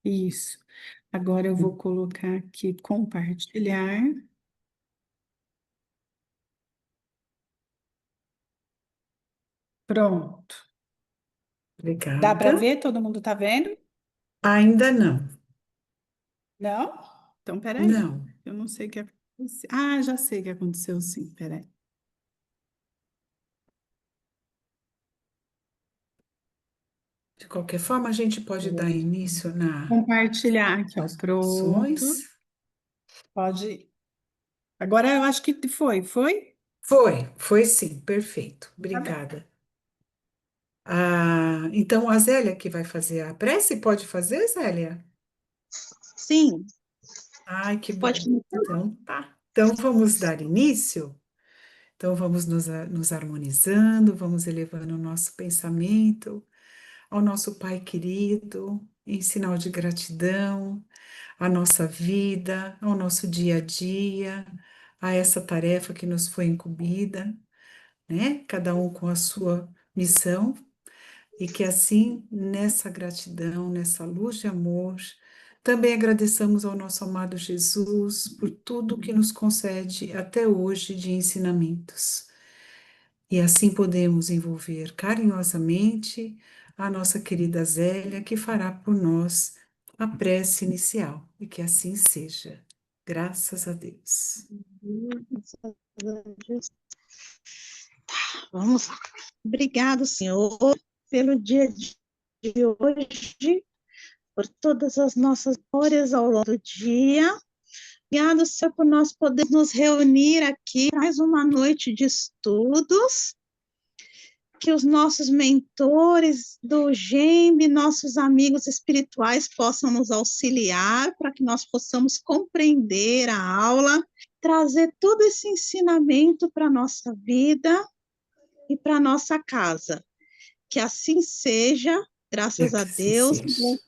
Isso. Agora eu vou colocar aqui compartilhar. Pronto. Dá para Obrigada. ver? Todo mundo está vendo? Ainda não. Não? Então, peraí. Não. Eu não sei o que aconteceu. Ah, já sei o que aconteceu, sim. Peraí. De qualquer forma, a gente pode dar início nas Compartilhar aqui, ó. Pronto. ações. Pode. Agora eu acho que foi? Foi sim, perfeito. Tá bem. Obrigada. Ah, então, a Zélia que vai fazer a prece, pode fazer, Zélia? Sim, Ai, que pode bom. começar. Então, tá. Então, vamos dar início? Então, vamos nos harmonizando, vamos elevando o nosso pensamento ao nosso Pai querido, em sinal de gratidão, à nossa vida, ao nosso dia a dia, a essa tarefa que nos foi incumbida, né? Cada um com a sua missão, e que assim, nessa gratidão, nessa luz de amor, também agradeçamos ao nosso amado Jesus por tudo que nos concede até hoje de ensinamentos. E assim podemos envolver carinhosamente a nossa querida Zélia, que fará por nós a prece inicial, e que assim seja. Graças a Deus. Vamos lá. Obrigado, Senhor, pelo dia de hoje, por todas as nossas glórias ao longo do dia. Obrigado, Senhor, por nós podermos nos reunir aqui mais uma noite de estudos. Que os nossos mentores do GEMB, nossos amigos espirituais possam nos auxiliar para que nós possamos compreender a aula, trazer todo esse ensinamento para a nossa vida e para a nossa casa. Que assim seja, É graças a que assim Deus. seja.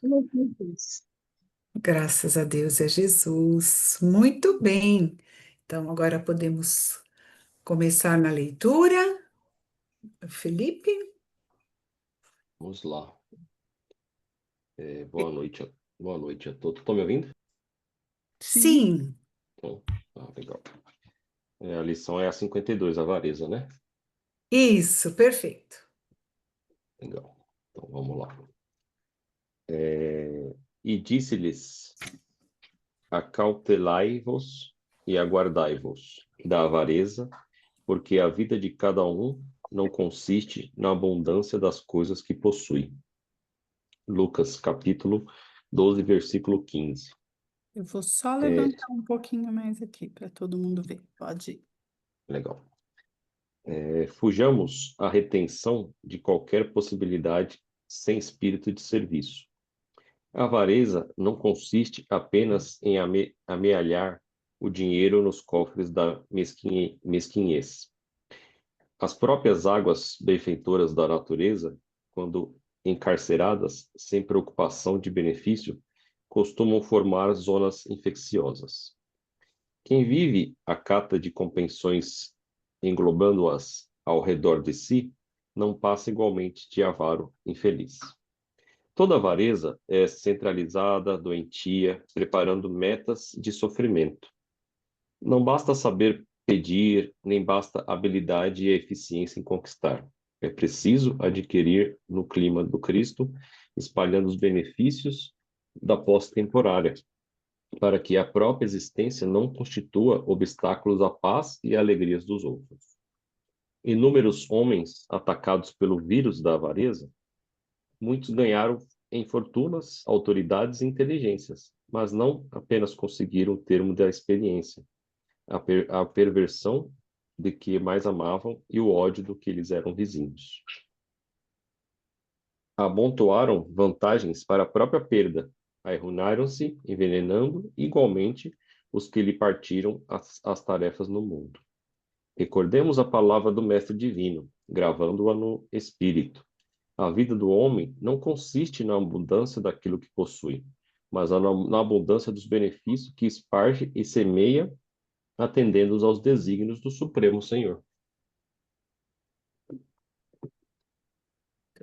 Graças a Deus é Jesus. Muito bem. Então, agora podemos começar na leitura. Felipe? Vamos lá. Boa noite a todos. Estão me ouvindo? Sim. Sim, Então, legal. A lição é a 52, a avareza, né? isso, perfeito. Legal. Então, vamos lá. E disse-lhes, acautelai-vos e aguardai-vos da avareza, porque a vida de cada um não consiste na abundância das coisas que possui. Lucas, capítulo 12, versículo 15. Eu vou só É, levantar um pouquinho mais aqui para todo mundo ver. Pode ir. legal. Fujamos à retenção de qualquer possibilidade sem espírito de serviço. A avareza não consiste apenas em amealhar o dinheiro nos cofres da mesquinhez. As próprias águas benfeitoras da natureza, quando encarceradas sem preocupação de benefício, costumam formar zonas infecciosas. Quem vive à cata de compensões englobando-as ao redor de si, não passa igualmente de avaro infeliz. Toda avareza é centralizada, doentia, preparando metas de sofrimento. Não basta saber pedir, nem basta habilidade e eficiência em conquistar. É preciso adquirir no clima do Cristo, espalhando os benefícios da posse temporária, para que a própria existência não constitua obstáculos à paz e alegrias dos outros. Inúmeros homens atacados pelo vírus da avareza, muitos ganharam em fortunas, autoridades e inteligências, mas não apenas conseguiram o termo da experiência, a perversão de que mais amavam e o ódio do que lhes eram vizinhos. Amontoaram vantagens para a própria perda, arruinaram-se, envenenando igualmente os que lhe partiram as tarefas no mundo. Recordemos a palavra do Mestre Divino, gravando-a no espírito. A vida do homem não consiste na abundância daquilo que possui, mas na abundância dos benefícios que esparge e semeia, atendendo aos desígnios do Supremo Senhor.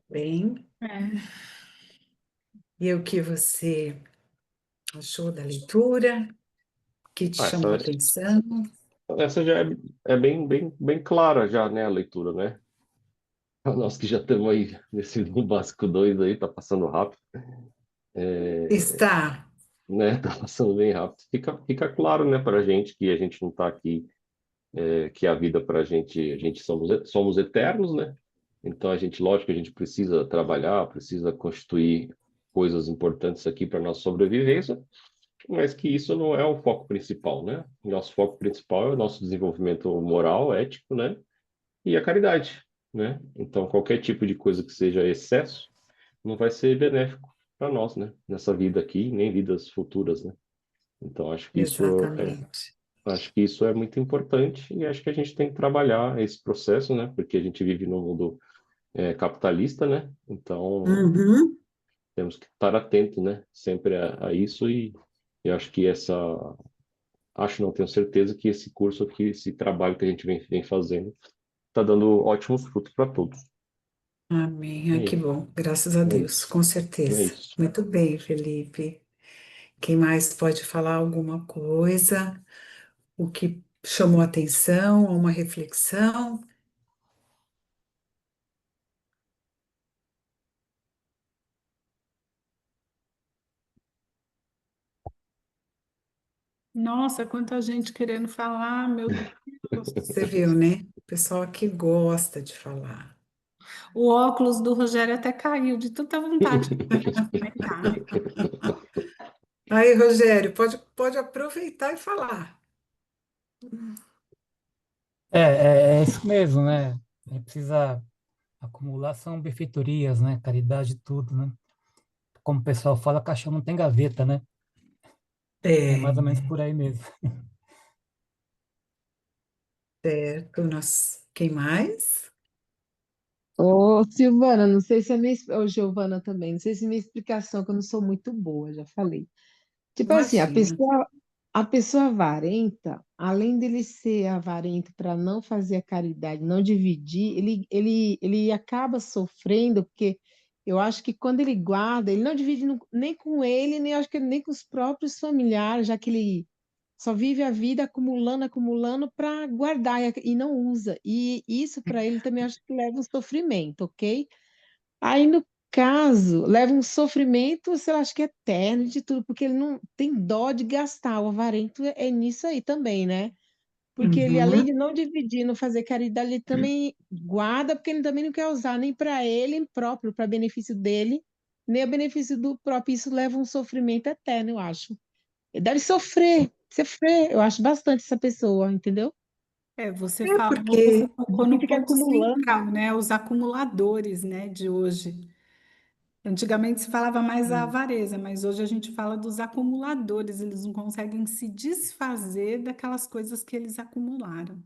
Bem, É, e o que você achou da leitura? Que te Ah, chamou a atenção? essa já é bem clara já, né, a leitura, né? Nós que já estamos aí nesse no básico 2 aí, tá passando rápido, Está. né? Tá passando bem rápido. Fica claro, né, para a gente que a gente não está aqui, que a vida para a gente somos eternos, né? Então a gente, lógico, que a gente precisa trabalhar, precisa constituir coisas importantes aqui para nossa sobrevivência, mas que isso não é o foco principal, né? Nosso foco principal é o nosso desenvolvimento moral, ético, né? E a caridade, né? Então, qualquer tipo de coisa que seja excesso não vai ser benéfico para nós, né? Nessa vida aqui, nem vidas futuras, né? Então, Exatamente. acho que isso é muito importante e acho que a gente tem que trabalhar esse processo, né? Porque a gente vive num mundo capitalista, né? Então, Uhum. temos que estar atento, né? Sempre a isso e acho que acho não tenho certeza que esse curso aqui, esse trabalho que a gente vem fazendo, está dando ótimos frutos para todos. Amém. É Ah, que isso, bom. Graças a é Deus, isso, com é certeza. isso. Muito bem, Felipe. Quem mais pode falar alguma coisa? O que chamou a atenção, uma reflexão? Nossa, quanta gente querendo falar, meu Deus. Você viu, né? O pessoal aqui gosta de falar. O óculos do Rogério até caiu de tanta vontade de comentar. Aí, Rogério, pode aproveitar e falar. É isso mesmo, né? Precisa acumular são benfeitorias, né? Caridade, tudo, né? Como o pessoal fala, caixão não tem gaveta, né? É mais ou menos É, por aí mesmo. certo. Quem mais? Ô, Silvana, não sei se a minha, ô, Giovana também, não sei se a minha explicação, que eu não sou muito boa, já falei. Tipo assim, Imagina. a pessoa avarenta, além dele ser avarento para não fazer a caridade, não dividir, ele acaba sofrendo, porque eu acho que quando ele guarda, ele não divide nem com ele, nem acho que nem com os próprios familiares, já que ele só vive a vida acumulando, acumulando para guardar e não usa. E isso para ele também acho que leva um sofrimento, ok? Aí, no caso, leva um sofrimento, sei lá, acho que é eterno de tudo, porque ele não tem dó de gastar. O avarento é nisso aí também, né? Porque ele, além Uhum. de não dividir, não fazer caridade, ele também guarda, porque ele também não quer usar nem para ele próprio, para benefício dele, nem a benefício do próprio. Isso leva um sofrimento eterno, eu acho. Ele deve sofrer, eu acho bastante essa pessoa, entendeu? É Você porque tocou Que no fica ponto acumulando. central, né? Os acumuladores, né, de hoje. Antigamente se falava mais a avareza, mas hoje a gente fala dos acumuladores. Eles não conseguem se desfazer daquelas coisas que eles acumularam.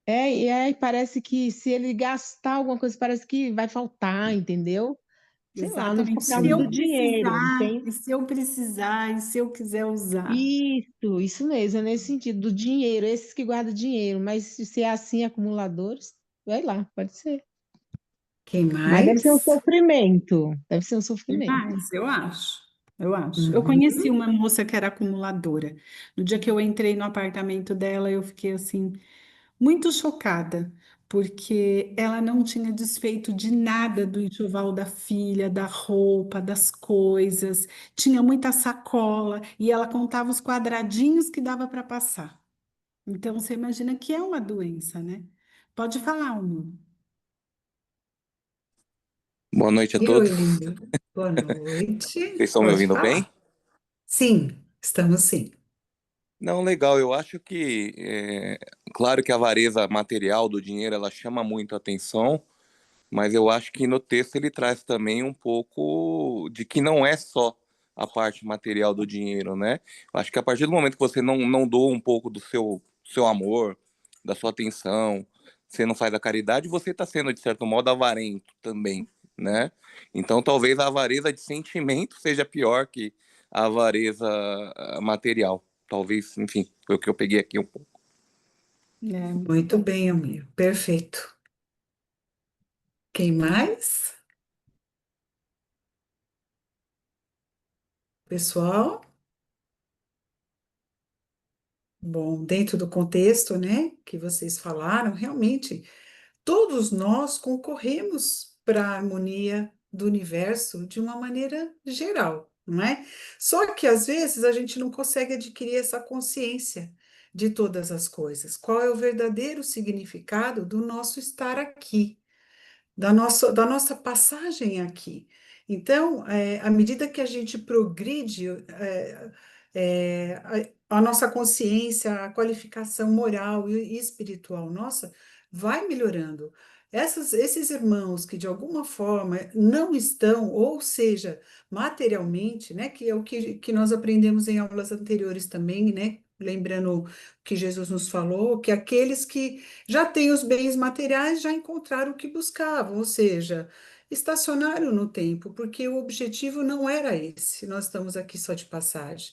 E aí parece que se ele gastar alguma coisa, parece que vai faltar, entendeu? Sei lá, por Exatamente. Se causa eu do sim, dinheiro, precisar, entende? e se eu quiser usar. Isso mesmo, é nesse sentido, do dinheiro, esses que guardam dinheiro, mas se é assim, acumuladores, vai lá, pode ser. quem Mas mais? deve ser um sofrimento. Demais, eu acho. Eu acho. Eu conheci Uhum. uma moça que era acumuladora. No dia que eu entrei no apartamento dela, eu fiquei assim, muito chocada, porque ela não tinha desfeito de nada do enxoval da filha, da roupa, das coisas. Tinha muita sacola e ela contava os quadradinhos que dava para passar. Então, você imagina que é uma doença, né? Pode falar, Almo. Boa noite a E oi, todos. lindo. Boa Vocês noite. estão me Pode ouvindo bem? falar. Sim, estamos sim. Não, legal. Eu acho que, claro que a avareza material do dinheiro ela chama muito a atenção, mas eu acho que no texto ele traz também um pouco de que não é só a parte material do dinheiro, né? Eu acho que a partir do momento que você não doa um pouco do seu amor, da sua atenção, você não faz a caridade, você está sendo, de certo modo, avarento também, né? Então talvez a avareza de sentimento seja pior que a avareza material. Talvez, enfim, foi o que eu peguei aqui um pouco. É, muito Muito bom. bem, amigo. Perfeito. Quem mais? Pessoal? Bom, dentro do contexto, né, que vocês falaram, realmente, todos nós concorremos para a harmonia do universo de uma maneira geral, não é? Só que às vezes a gente não consegue adquirir essa consciência de todas as coisas. Qual é o verdadeiro significado do nosso estar aqui? Da nossa passagem aqui. Então, à medida que a gente progride, a nossa consciência, a qualificação moral e espiritual nossa vai melhorando. Esses irmãos que de alguma forma não estão, ou seja, materialmente, né, que é o que nós aprendemos em aulas anteriores também, né, lembrando o que Jesus nos falou, que aqueles que já têm os bens materiais, já encontraram o que buscavam, ou seja, estacionaram no tempo, porque o objetivo não era esse, nós estamos aqui só de passagem.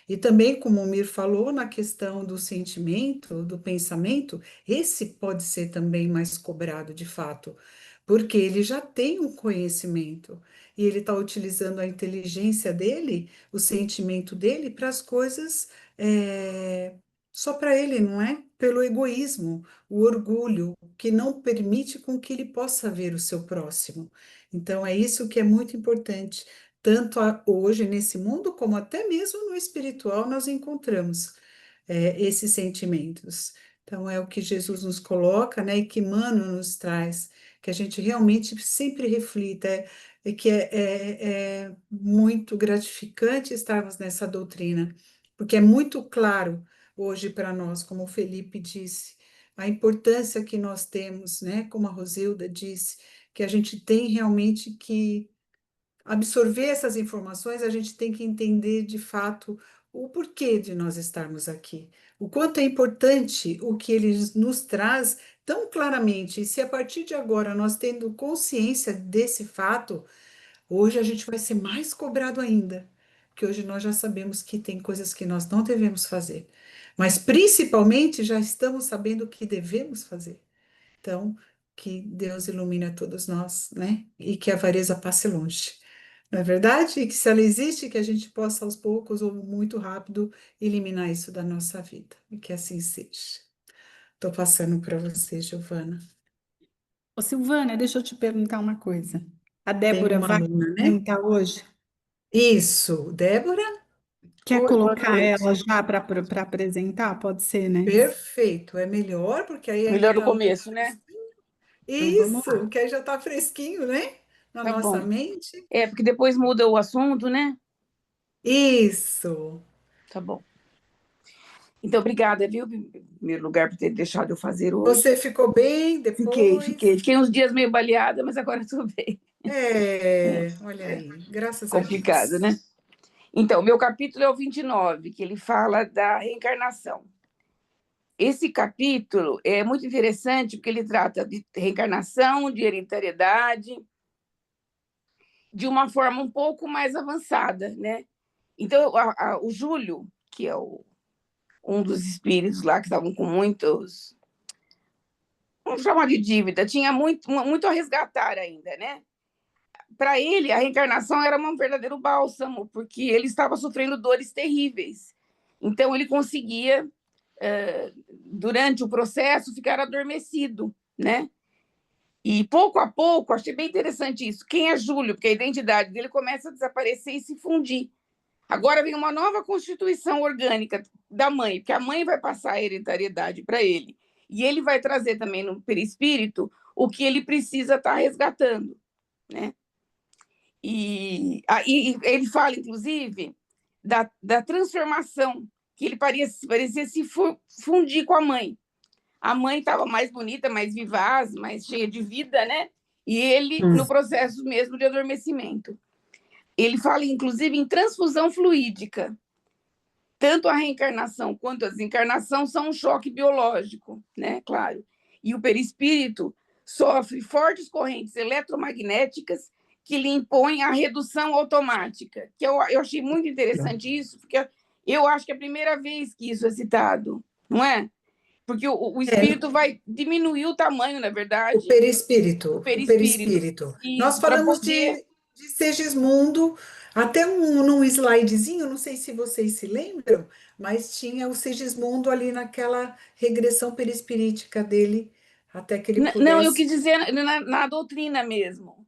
E também, como o Mir falou, na questão do sentimento, do pensamento, esse pode ser também mais cobrado de fato, porque ele já tem um conhecimento e ele está utilizando a inteligência dele, o sentimento dele, para as coisas eh, só para ele, não é? Pelo egoísmo, o orgulho, que não permite com que ele possa ver o seu próximo. Então, é isso que é muito importante. Tanto hoje nesse mundo, como até mesmo no espiritual, nós encontramos esses sentimentos. Então, é o que Jesus nos coloca, né, e que Emmanuel nos traz, que a gente realmente sempre reflita, e que é muito gratificante estarmos nessa doutrina, porque é muito claro hoje para nós, como o Felipe disse, a importância que nós temos, né, como a Rosilda disse, que a gente tem realmente que absorver essas informações, a gente tem que entender de fato o porquê de nós estarmos aqui, o quanto é importante o que ele nos traz tão claramente. E se a partir de agora nós tendo consciência desse fato, hoje a gente vai ser mais cobrado ainda, porque hoje nós já sabemos que tem coisas que nós não devemos fazer, mas principalmente já estamos sabendo o que devemos fazer. Então, que Deus ilumine a todos nós, né? E que a avareza passe longe. Não é verdade? E que se ela existe, que a gente possa aos poucos ou muito rápido eliminar isso da nossa vida. E que assim seja. Estou passando para você, Giovana. Ô, Silvana, deixa eu te perguntar uma coisa. A Tem Débora uma vai aluna, né? apresentar hoje? Isso, Débora? Quer Oi, boa colocar ela noite. já para apresentar? Pode ser, né? Perfeito, é melhor, porque aí Melhor no já não começo, né? Então vamos Isso, lá. que aí já está fresquinho, né? Na Tá nossa bom. mente. É, porque depois muda o assunto, né? Isso. Tá bom. Então, obrigada, viu, em primeiro lugar, por ter deixado eu fazer Você hoje. ficou bem Fiquei, depois? fiquei. Fiquei uns dias meio baleada, mas agora estou bem. Olha aí, graças a Complicado, Deus. né? Então, meu capítulo é o 29, que ele fala da reencarnação. Esse capítulo é muito interessante porque ele trata de reencarnação, de hereditariedade, de uma forma um pouco mais avançada, né? Então, o Júlio, que é um dos espíritos lá que estavam com muitos, vamos chamar de dívida, tinha muito a resgatar ainda, né? Para ele, a reencarnação era um verdadeiro bálsamo, porque ele estava sofrendo dores terríveis. Então, ele conseguia, durante o processo, ficar adormecido, né? E pouco a pouco, achei bem interessante isso. Quem é Júlio? Porque a identidade dele começa a desaparecer e se fundir. Agora vem uma nova constituição orgânica da mãe, porque a mãe vai passar a hereditariedade para ele. E ele vai trazer também no perispírito o que ele precisa estar resgatando, né? E ele fala, inclusive, da transformação, que ele parecia se fundir com a mãe. A mãe estava mais bonita, mais vivaz, mais cheia de vida, né? E ele no processo mesmo de adormecimento. Ele fala, inclusive, em transfusão fluídica. Tanto a reencarnação quanto a desencarnação são um choque biológico, né? Claro. E o perispírito sofre fortes correntes eletromagnéticas que lhe impõem a redução automática. Que eu achei muito interessante isso, porque eu acho que é a primeira vez que isso é citado, não é? Porque o espírito vai diminuir o tamanho, na verdade. O perispírito. O perispírito. Nós Isso, para falamos poder... de Segismundo, Até num slidezinho, não sei se vocês se lembram, mas tinha o Sigismundo ali naquela regressão perispirítica dele, até que ele Não, eu pudesse. quis dizer na doutrina mesmo.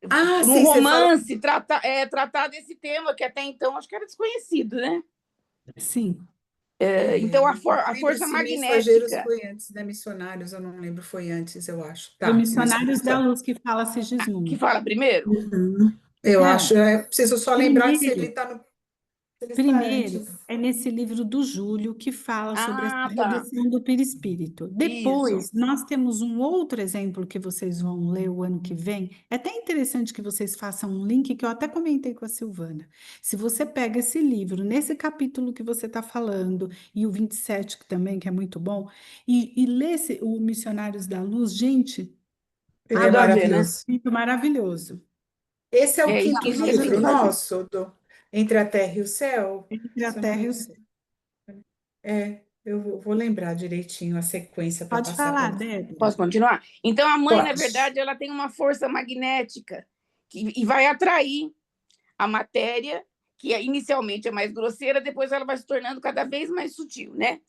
Ah, No sim, você fala. romance, tratar desse tema, que até então acho que era desconhecido, né? Sim. Então, Eu não a lembro força se Mensageiros magnética. foi antes, né? Missionários, eu não lembro, foi antes, eu acho. Foi Tá, mas Missionários da começou. Luz que fala Que Sigismundo. fala primeiro? Uhum. Eu Não, acho, preciso só lembrar que se ele primeiro, está no, se ele está primeiro antes. é nesse livro do Júlio que fala sobre essa Ah, tá. regressão do perispírito. Isso. Depois, nós temos um outro exemplo que vocês vão ler o ano que vem. É até interessante que vocês façam um link que eu até comentei com a Silvana. Se você pega esse livro, nesse capítulo que você está falando, e o 27 que também, que é muito bom, e lê o Missionários da Luz, gente, Ele é Tudo a ver, né? maravilhoso. livro maravilhoso. Esse é o Isso quinto mesmo que tem que livro fazer. nosso, Entre a Terra e o Céu. Entre a Se eu não Terra me e o engano. Céu. Eu vou lembrar direitinho a sequência para Pode passar para falar, você. Débora. Posso continuar? Então, a mãe, na Pode. verdade, ela tem uma força magnética e vai atrair a matéria, que inicialmente é mais grosseira, depois ela vai se tornando cada vez mais sutil, né?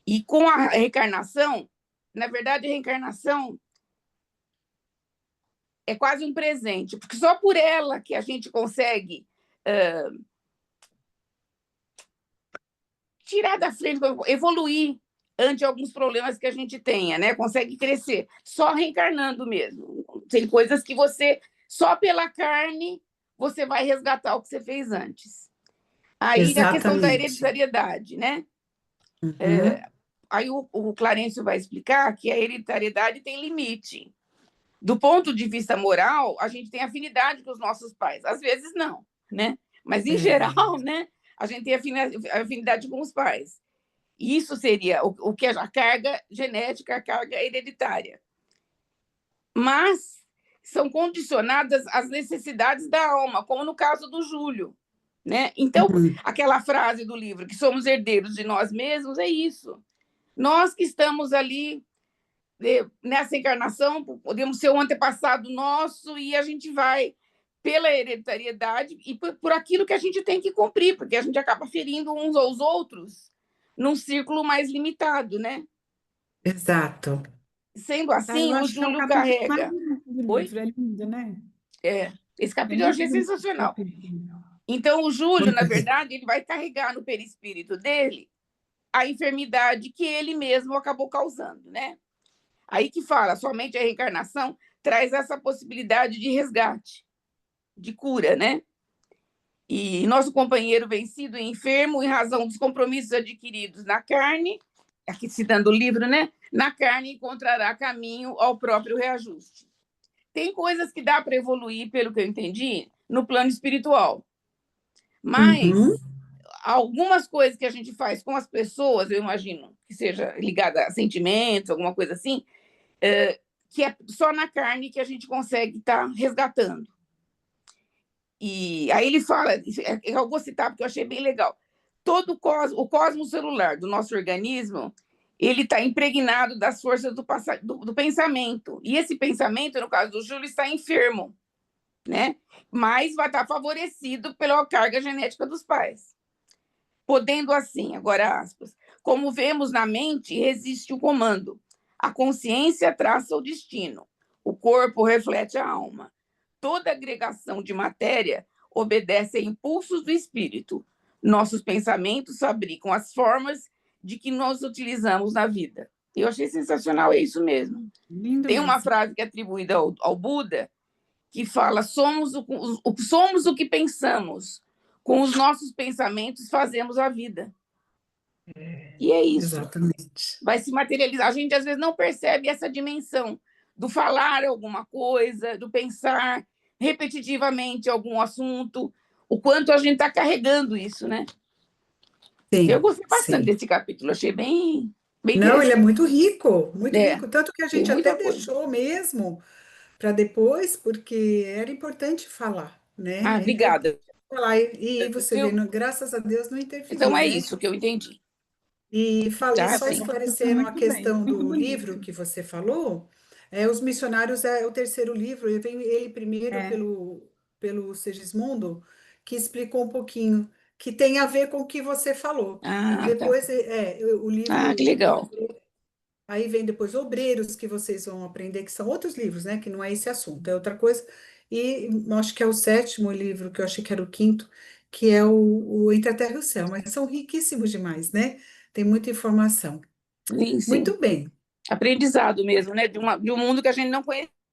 E com a reencarnação, na verdade, a reencarnação é quase um presente, porque só por ela que a gente consegue tirar da frente, evoluir ante alguns problemas que a gente tenha, né? Consegue crescer, só reencarnando mesmo. Tem coisas que você, só pela carne, você vai resgatar o que você fez antes. Aí a questão da Exatamente. hereditariedade, né? Uhum. Aí o Clarencio vai explicar que a hereditariedade tem limite. Do ponto de vista moral, a gente tem afinidade com os nossos pais. Às vezes não, né? Mas, em geral, né, a gente tem afinidade com os pais. E isso seria o que é a carga genética, a carga hereditária. Mas são condicionadas às necessidades da alma, como no caso do Júlio. Né? Então, aquela frase do livro, que somos herdeiros de nós mesmos, é isso. Nós que estamos ali nessa encarnação, podemos ser um antepassado nosso e a gente vai pela hereditariedade e por aquilo que a gente tem que cumprir, porque a gente acaba ferindo uns aos outros num círculo mais limitado, né? Exato. Sendo Eu assim, o acho que é o Júlio capítulo mais carrega. bonito do Oi? livro, é lindo, né? Esse É capítulo eu muito achei bonito esse sensacional. capítulo. Então, o Júlio, na verdade, ele vai carregar no perispírito dele a enfermidade que ele mesmo acabou causando, né? Aí que fala, somente a reencarnação traz essa possibilidade de resgate, de cura, né? E nosso companheiro vencido e enfermo, em razão dos compromissos adquiridos na carne, aqui citando o livro, né? Na carne encontrará caminho ao próprio reajuste. Tem coisas que dá para evoluir, pelo que eu entendi, no plano espiritual. Mas algumas coisas que a gente faz com as pessoas, eu imagino que seja ligada a sentimentos, alguma coisa assim, que é só na carne que a gente consegue estar resgatando. E aí ele fala, eu vou citar porque eu achei bem legal, todo o cosmos celular do nosso organismo, ele está impregnado das forças do pensamento. E esse pensamento, no caso do Júlio, está enfermo, né? Mas vai estar favorecido pela carga genética dos pais. Podendo assim, agora aspas, como vemos na mente, resiste o comando. A consciência traça o destino. O corpo reflete a alma. Toda agregação de matéria obedece a impulsos do espírito. Nossos pensamentos fabricam as formas de que nós utilizamos na vida. Eu achei sensacional, é isso mesmo. Lindo Tem uma mesmo. frase que é atribuída ao Buda, que fala, somos o que pensamos. Com os nossos pensamentos fazemos a vida. E é isso. Exatamente. Vai se materializar. A gente, às vezes, não percebe essa dimensão do falar alguma coisa, do pensar repetitivamente algum assunto, o quanto a gente está carregando isso, né? Sim, Eu gostei bastante sim. desse capítulo, achei bem Não, ele é interessante. muito rico, tanto que a Tem gente até muita coisa. deixou mesmo para depois, porque era importante falar, né? Ah, É importante obrigada. falar, e você vê, graças a Deus não Então, interferiu, é né? isso que eu entendi. E Tá, só sim. Foi esclarecendo a muito bem, questão muito do livro bonito. que você falou, Os Missionários é o terceiro livro, ele primeiro É. pelo Segismundo, que explicou um pouquinho, que tem a ver com o que você falou. Ah, tá. Depois, o Ah, que livro, legal. aí vem depois Obreiros, que vocês vão aprender, que são outros livros, né? Que não é esse assunto, é outra coisa. E eu acho que é o sétimo livro, que eu achei que era o quinto, que é o Entre a Terra e o Céu. Mas são riquíssimos demais, né? Tem muita informação. Sim, sim. Muito bem. Aprendizado mesmo, né? De um mundo que a gente não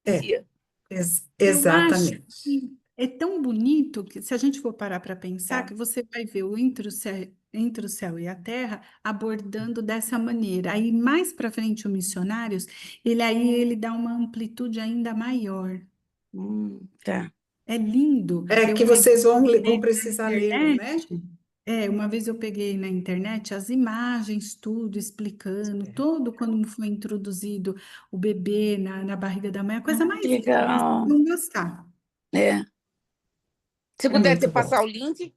É, conhecia. Eu acho exatamente. que é tão bonito que, se a gente for parar para pensar, Tá. que você vai ver o entre o céu e a terra abordando dessa maneira. Aí, mais para frente, o Missionários, ele dá uma amplitude ainda maior. Tá. É lindo. É Eu que vocês vão peguei na precisar lê-lo, né? internet, uma vez eu peguei na internet as imagens, tudo explicando, todo quando foi introduzido o bebê na barriga da mãe, a coisa Ah, mais que linda, vocês legal. vão gostar. É. Se É puder muito te bom. passar o link,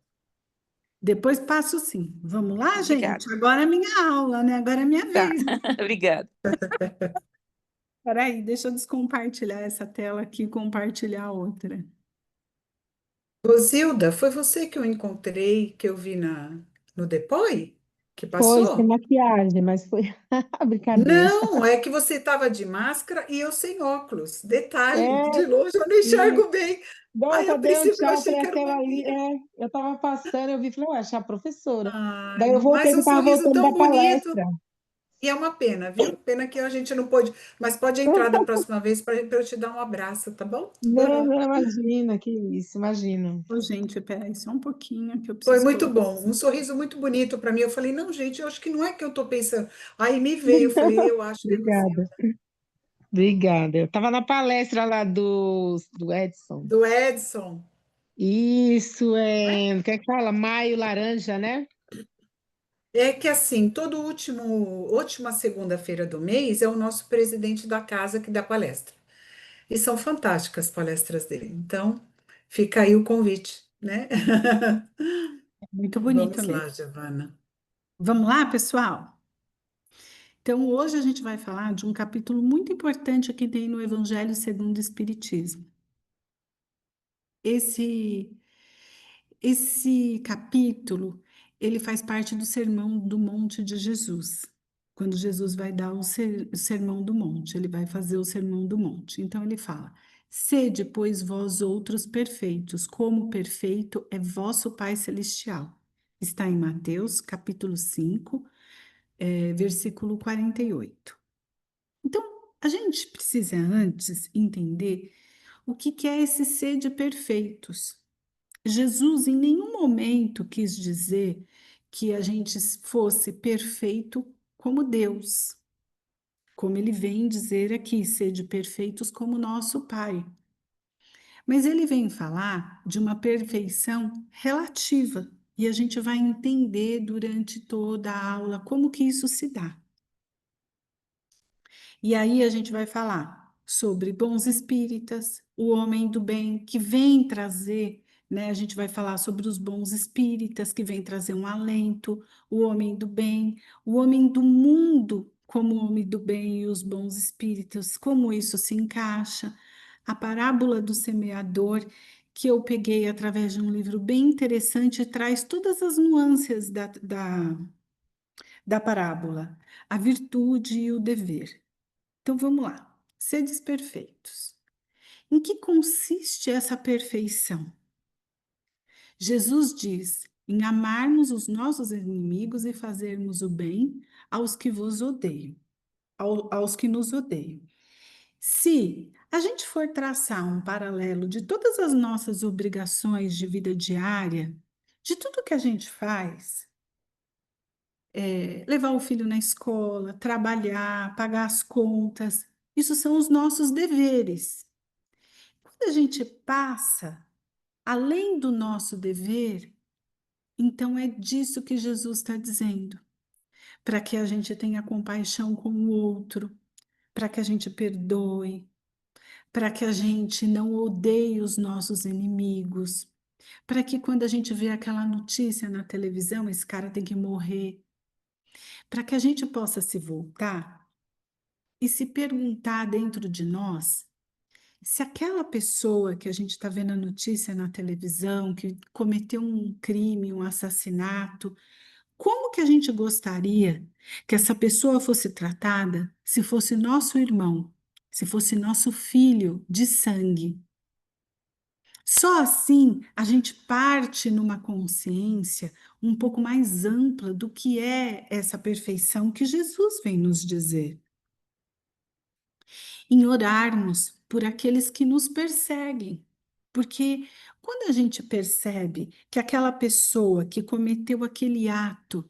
Depois passo sim. Vamos lá, obrigada. gente? Agora é minha aula, né? Agora é minha Tá. vez. Obrigada. Peraí, deixa eu descompartilhar essa tela aqui e compartilhar a outra. Rosilda, foi você que eu encontrei, que eu vi no Depois? Que Foi sem passou? maquiagem, mas foi brincadeira. Não, é que você estava de máscara e eu sem óculos. Detalhe, É, de longe eu não e enxergo bem. não, Aí, a só dei um princípio, eu tchau, achei falei que era aquela uma ali, amiga. eu tava passando, eu vi, falei, ué, achei a professora. Daí Ai, eu voltei, mas que um eu tava sorriso voltando da tão bonito. palestra. E é uma pena, viu? Pena que a gente não pôde. Mas pode entrar da próxima vez para eu te dar um abraço, tá bom? Não, não, imagina, que isso, imagina. Ô, gente, peraí só um pouquinho que eu Foi preciso muito colocar. bom, um sorriso muito bonito para mim. Eu falei, não, gente, eu acho que não é que eu estou pensando. Aí me veio, eu falei, eu acho que é Obrigada, Rosilda. obrigada. Eu tava na palestra lá do Edson. Do Edson. Isso, Não é? o que é que fala? Maio laranja, né? É que assim, última segunda-feira do mês é o nosso presidente da casa que dá palestra. E são fantásticas as palestras dele. Então, fica aí o convite, né? Muito bonito Vamos lá, mesmo. Giovana. Vamos lá, pessoal? Então, hoje a gente vai falar de um capítulo muito importante que tem no Evangelho segundo o Espiritismo. Esse Esse capítulo, ele faz parte do Sermão do Monte de Jesus. Quando Jesus vai dar o Sermão do Monte, ele vai fazer o Sermão do Monte. Então ele fala: Sede, pois, vós outros perfeitos, como perfeito é vosso Pai Celestial. Está em Mateus, capítulo 5, versículo 48. Então, a gente precisa antes entender o que é esse sede perfeitos. Jesus em nenhum momento quis dizer que a gente fosse perfeito como Deus, como ele vem dizer aqui, sede perfeitos como nosso Pai. Mas ele vem falar de uma perfeição relativa, e a gente vai entender durante toda a aula como que isso se dá. E aí a gente vai falar sobre bons espíritas, o homem do bem que vem trazer, né? A gente vai falar sobre os bons espíritas que vem trazer um alento, o homem do bem, o homem do mundo como o homem do bem e os bons espíritas, como isso se encaixa. A parábola do semeador, que eu peguei através de um livro bem interessante, traz todas as nuances da parábola, a virtude e o dever. Então vamos lá. Sedes perfeitos. Em que consiste essa perfeição? Jesus diz em amarmos os nossos inimigos e fazermos o bem aos que vos odeiam, aos que nos odeiam. Se a gente for traçar um paralelo de todas as nossas obrigações de vida diária, de tudo que a gente faz, levar o filho na escola, trabalhar, pagar as contas, isso são os nossos deveres. Quando a gente passa além do nosso dever, então é disso que Jesus está dizendo, para que a gente tenha compaixão com o outro, para que a gente perdoe, para que a gente não odeie os nossos inimigos, para que quando a gente vê aquela notícia na televisão, esse cara tem que morrer, para que a gente possa se voltar e se perguntar dentro de nós Se aquela pessoa que a gente está vendo a notícia na televisão, que cometeu um crime, um assassinato, como que a gente gostaria que essa pessoa fosse tratada se fosse nosso irmão, se fosse nosso filho de sangue? Só assim a gente parte numa consciência um pouco mais ampla do que é essa perfeição que Jesus vem nos dizer. Em orarmos por aqueles que nos perseguem. Porque quando a gente percebe que aquela pessoa que cometeu aquele ato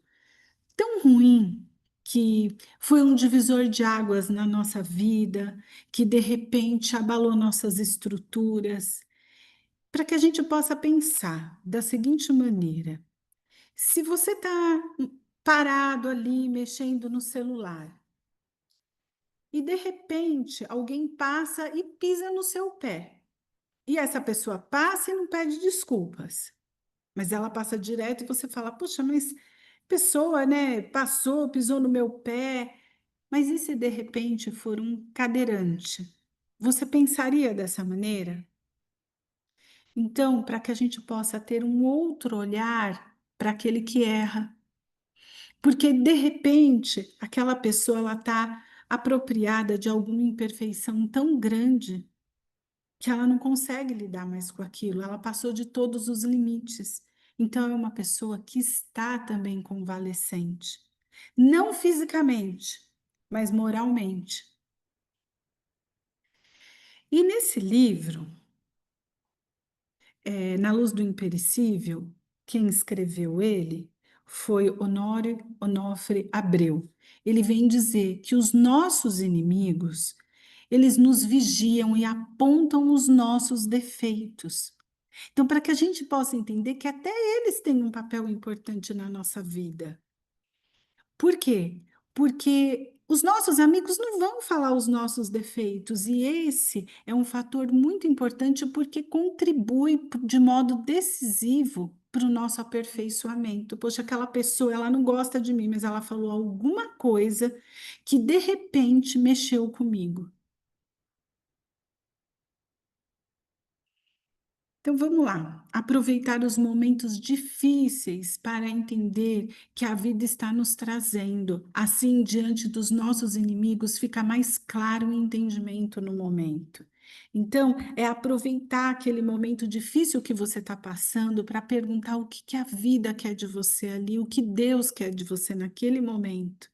tão ruim, que foi um divisor de águas na nossa vida, que de repente abalou nossas estruturas, para que a gente possa pensar da seguinte maneira: se você está parado ali mexendo no celular e de repente alguém passa e pisa no seu pé, e essa pessoa passa e não pede desculpas, mas ela passa direto e você fala: puxa, mas pessoa, né, passou, pisou no meu pé. Mas e se de repente for um cadeirante? Você pensaria dessa maneira? Então, para que a gente possa ter um outro olhar para aquele que erra, porque de repente aquela pessoa ela está apropriada de alguma imperfeição tão grande que ela não consegue lidar mais com aquilo, ela passou de todos os limites. Então, é uma pessoa que está também convalescente, não fisicamente, mas moralmente. E nesse livro, Na Luz do Imperecível, quem escreveu ele foi Honório Onofre Abreu. Ele vem dizer que os nossos inimigos, eles nos vigiam e apontam os nossos defeitos. Então, para que a gente possa entender que até eles têm um papel importante na nossa vida. Por quê? Porque os nossos amigos não vão falar os nossos defeitos, e esse é um fator muito importante porque contribui de modo decisivo para o nosso aperfeiçoamento. Poxa, aquela pessoa, ela não gosta de mim, mas ela falou alguma coisa que de repente mexeu comigo. Então vamos lá, aproveitar os momentos difíceis para entender que a vida está nos trazendo. Assim, diante dos nossos inimigos, fica mais claro o entendimento no momento. Então, é aproveitar aquele momento difícil que você está passando para perguntar o que que a vida quer de você ali, o que Deus quer de você naquele momento.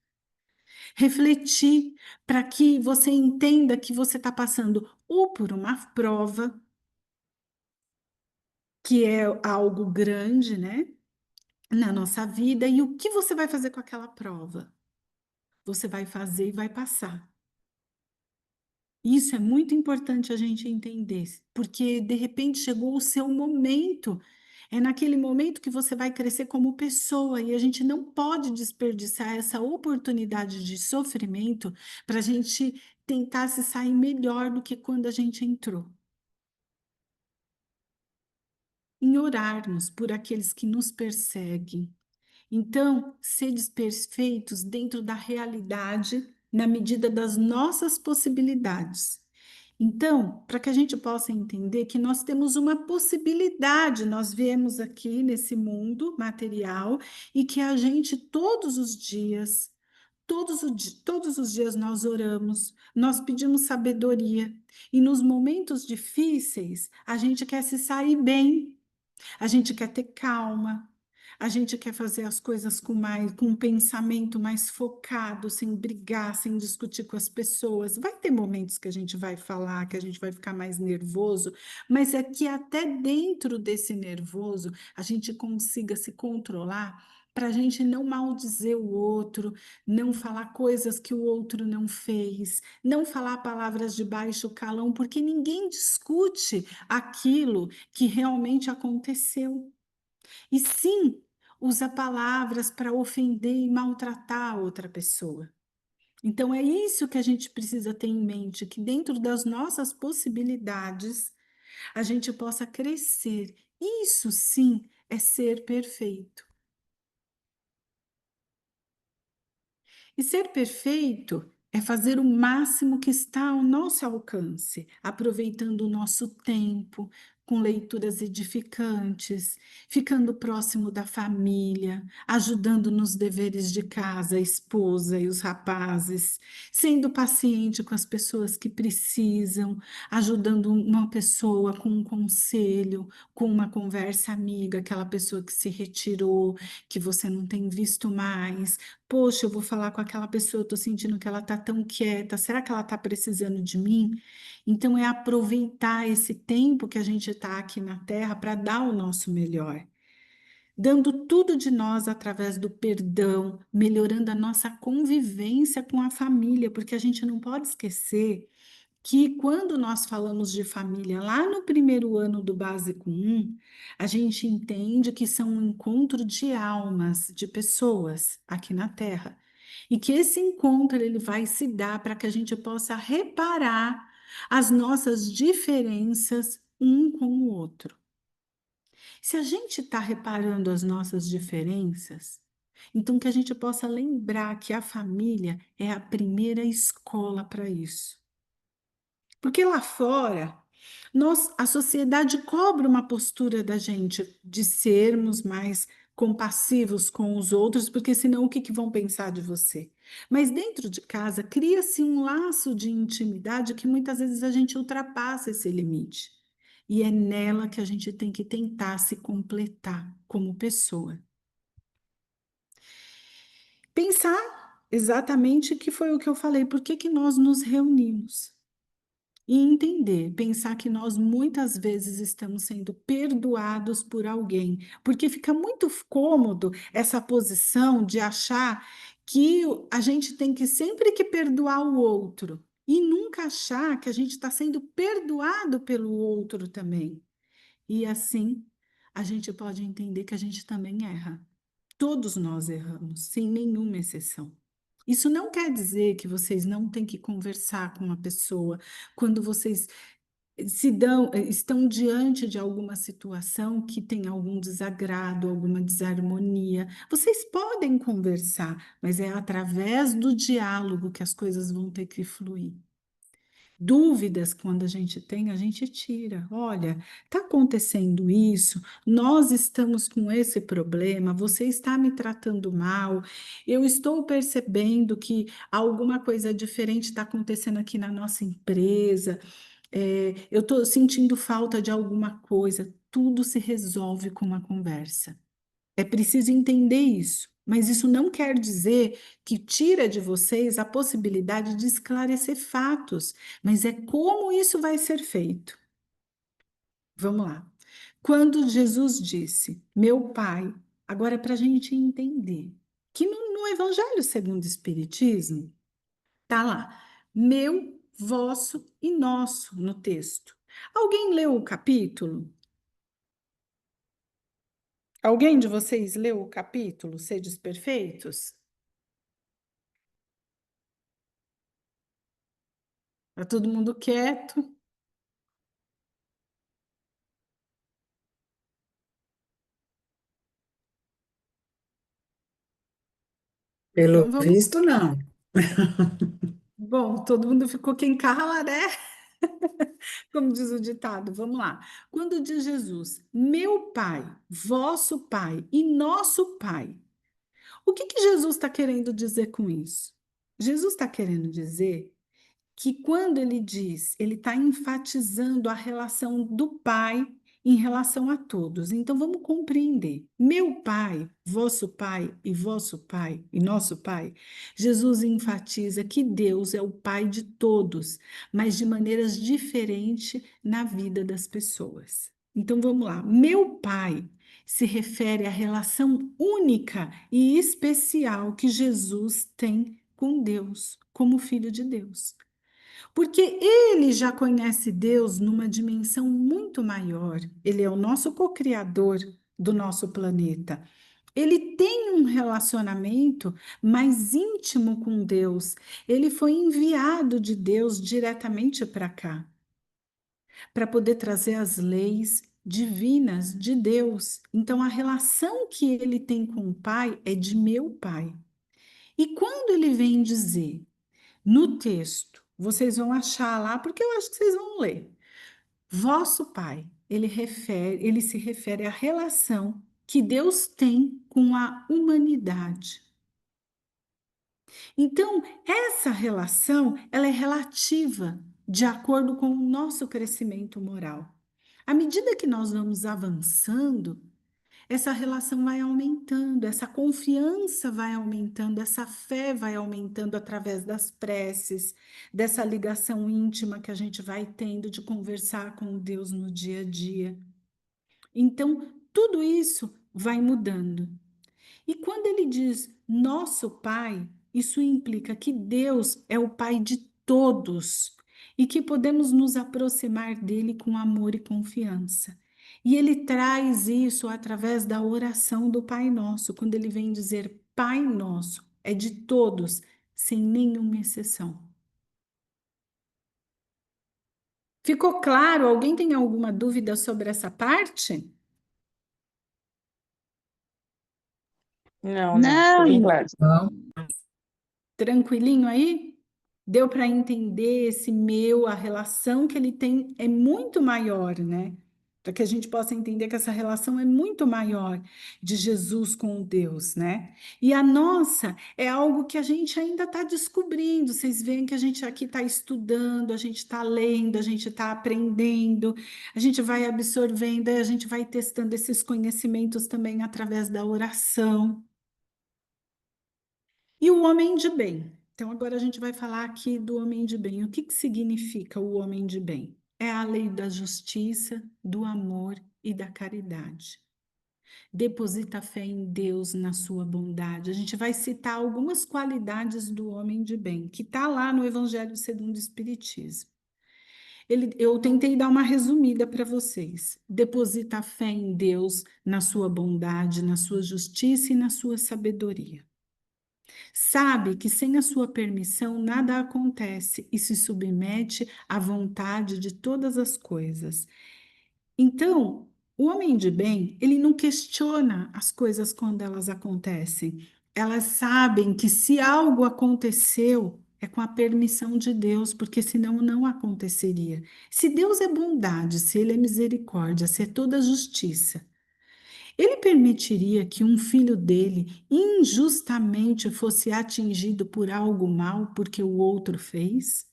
Refletir para que você entenda que você está passando ou por uma prova, que é algo grande, né, na nossa vida, e o que você vai fazer com aquela prova? Você vai fazer e vai passar. Isso é muito importante a gente entender, porque de repente chegou o seu momento. É naquele momento que você vai crescer como pessoa, e a gente não pode desperdiçar essa oportunidade de sofrimento para a gente tentar se sair melhor do que quando a gente entrou. Em orarmos por aqueles que nos perseguem. Então, seres perfeitos dentro da realidade, na medida das nossas possibilidades. Então, para que a gente possa entender que nós temos uma possibilidade, nós viemos aqui nesse mundo material e que a gente todos os dias nós oramos, nós pedimos sabedoria e nos momentos difíceis a gente quer se sair bem. A gente quer ter calma, a gente quer fazer as coisas com um pensamento mais focado, sem brigar, sem discutir com as pessoas. Vai ter momentos que a gente vai falar, que a gente vai ficar mais nervoso, mas é que até dentro desse nervoso a gente consiga se controlar para a gente não maldizer o outro, não falar coisas que o outro não fez, não falar palavras de baixo calão, porque ninguém discute aquilo que realmente aconteceu. E sim, usa palavras para ofender e maltratar a outra pessoa. Então, é isso que a gente precisa ter em mente, que dentro das nossas possibilidades, a gente possa crescer. Isso sim é ser perfeito. E ser perfeito é fazer o máximo que está ao nosso alcance, aproveitando o nosso tempo com leituras edificantes, ficando próximo da família, ajudando nos deveres de casa, a esposa e os rapazes, sendo paciente com as pessoas que precisam, ajudando uma pessoa com um conselho, com uma conversa amiga, aquela pessoa que se retirou, que você não tem visto mais. Poxa, eu vou falar com aquela pessoa, eu estou sentindo que ela está tão quieta, será que ela está precisando de mim? Então, é aproveitar esse tempo que a gente está aqui na Terra para dar o nosso melhor, dando tudo de nós através do perdão, melhorando a nossa convivência com a família, porque a gente não pode esquecer que quando nós falamos de família lá no primeiro ano do Básico 1, a gente entende que são um encontro de almas, de pessoas aqui na Terra. E que esse encontro ele vai se dar para que a gente possa reparar as nossas diferenças um com o outro. Se a gente está reparando as nossas diferenças, então que a gente possa lembrar que a família é a primeira escola para isso. Porque lá fora, a sociedade cobra uma postura da gente de sermos mais compassivos com os outros, porque senão o que, que vão pensar de você? Mas dentro de casa cria-se um laço de intimidade que muitas vezes a gente ultrapassa esse limite. E é nela que a gente tem que tentar se completar como pessoa. Pensar exatamente que foi o que eu falei, por que que nós nos reunimos? E entender, pensar que nós muitas vezes estamos sendo perdoados por alguém, porque fica muito cômodo essa posição de achar que a gente tem que sempre que perdoar o outro e nunca achar que a gente está sendo perdoado pelo outro também. E assim, a gente pode entender que a gente também erra. Todos nós erramos, sem nenhuma exceção. Isso não quer dizer que vocês não têm que conversar com uma pessoa quando vocês estão diante de alguma situação que tem algum desagrado, alguma desarmonia. Vocês podem conversar, mas é através do diálogo que as coisas vão ter que fluir. Dúvidas, quando a gente tira. Olha, está acontecendo isso, nós estamos com esse problema, você está me tratando mal, eu estou percebendo que alguma coisa diferente está acontecendo aqui na nossa empresa, eu estou sentindo falta de alguma coisa. Tudo se resolve com uma conversa. É preciso entender isso, mas isso não quer dizer que tira de vocês a possibilidade de esclarecer fatos, mas é como isso vai ser feito. Vamos lá. Quando Jesus disse, meu Pai, agora é para a gente entender que no Evangelho segundo o Espiritismo, está lá, meu, vosso e nosso no texto. Alguém leu o capítulo? Alguém de vocês leu o capítulo Sedes Perfeitos? Está todo mundo quieto. Pelo Então vamos. visto, não. Bom, todo mundo ficou quem cala, né? Como diz o ditado. Vamos lá. Quando diz Jesus, meu Pai, vosso Pai e nosso Pai, o que que Jesus está querendo dizer com isso? Jesus está querendo dizer que quando ele diz, ele está enfatizando a relação do Pai em relação a todos. Então vamos compreender. Meu Pai, vosso Pai e nosso Pai, Jesus enfatiza que Deus é o Pai de todos, mas de maneiras diferentes na vida das pessoas. Então vamos lá. Meu Pai se refere à relação única e especial que Jesus tem com Deus, como Filho de Deus. Porque ele já conhece Deus numa dimensão muito maior. Ele é o nosso co-criador do nosso planeta. Ele tem um relacionamento mais íntimo com Deus. Ele foi enviado de Deus diretamente para cá, para poder trazer as leis divinas de Deus. Então, a relação que ele tem com o Pai é de meu Pai. E quando ele vem dizer No texto, vocês vão achar lá, porque eu acho que vocês vão ler. Vosso Pai, ele se refere à relação que Deus tem com a humanidade. Então, essa relação, ela é relativa de acordo com o nosso crescimento moral. À medida que nós vamos avançando, essa relação vai aumentando, essa confiança vai aumentando, essa fé vai aumentando através das preces, dessa ligação íntima que a gente vai tendo de conversar com Deus no dia a dia. Então, tudo isso vai mudando. E quando ele diz nosso Pai, isso implica que Deus é o Pai de todos e que podemos nos aproximar dele com amor e confiança. E ele traz isso através da oração do Pai Nosso, quando ele vem dizer Pai Nosso, é de todos, sem nenhuma exceção. Ficou claro? Alguém tem alguma dúvida sobre essa parte? Não, ficou bem Não, claro. Não, Tranquilinho aí? Deu para entender a relação que ele tem é muito maior, né? Para que a gente possa entender que essa relação é muito maior de Jesus com Deus, né? E a nossa é algo que a gente ainda está descobrindo. Vocês veem que a gente aqui está estudando, a gente está lendo, a gente está aprendendo, a gente vai absorvendo, e a gente vai testando esses conhecimentos também através da oração. E o homem de bem? Então, agora a gente vai falar aqui do homem de bem. O que que significa o homem de bem? É a lei da justiça, do amor e da caridade. Deposita fé em Deus, na sua bondade. A gente vai citar algumas qualidades do homem de bem, que está lá no Evangelho segundo o Espiritismo. Eu tentei dar uma resumida para vocês. Deposita fé em Deus, na sua bondade, na sua justiça e na sua sabedoria. Sabe que sem a sua permissão nada acontece e se submete à vontade de todas as coisas. Então, o homem de bem, ele não questiona as coisas quando elas acontecem. Elas sabem que se algo aconteceu, é com a permissão de Deus, porque senão não aconteceria. Se Deus é bondade, se Ele é misericórdia, se é toda justiça, ele permitiria que um filho dele injustamente fosse atingido por algo mal porque o outro fez?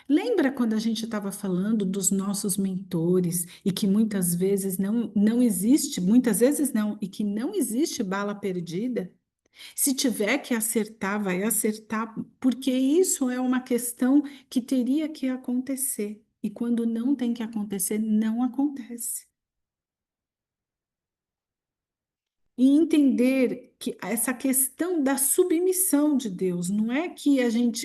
Lembra quando a gente estava falando dos nossos mentores e que muitas vezes não existe, muitas vezes não, e que não existe bala perdida? Se tiver que acertar, vai acertar, porque isso é uma questão que teria que acontecer. E quando não tem que acontecer, não acontece. E entender que essa questão da submissão de Deus, não é que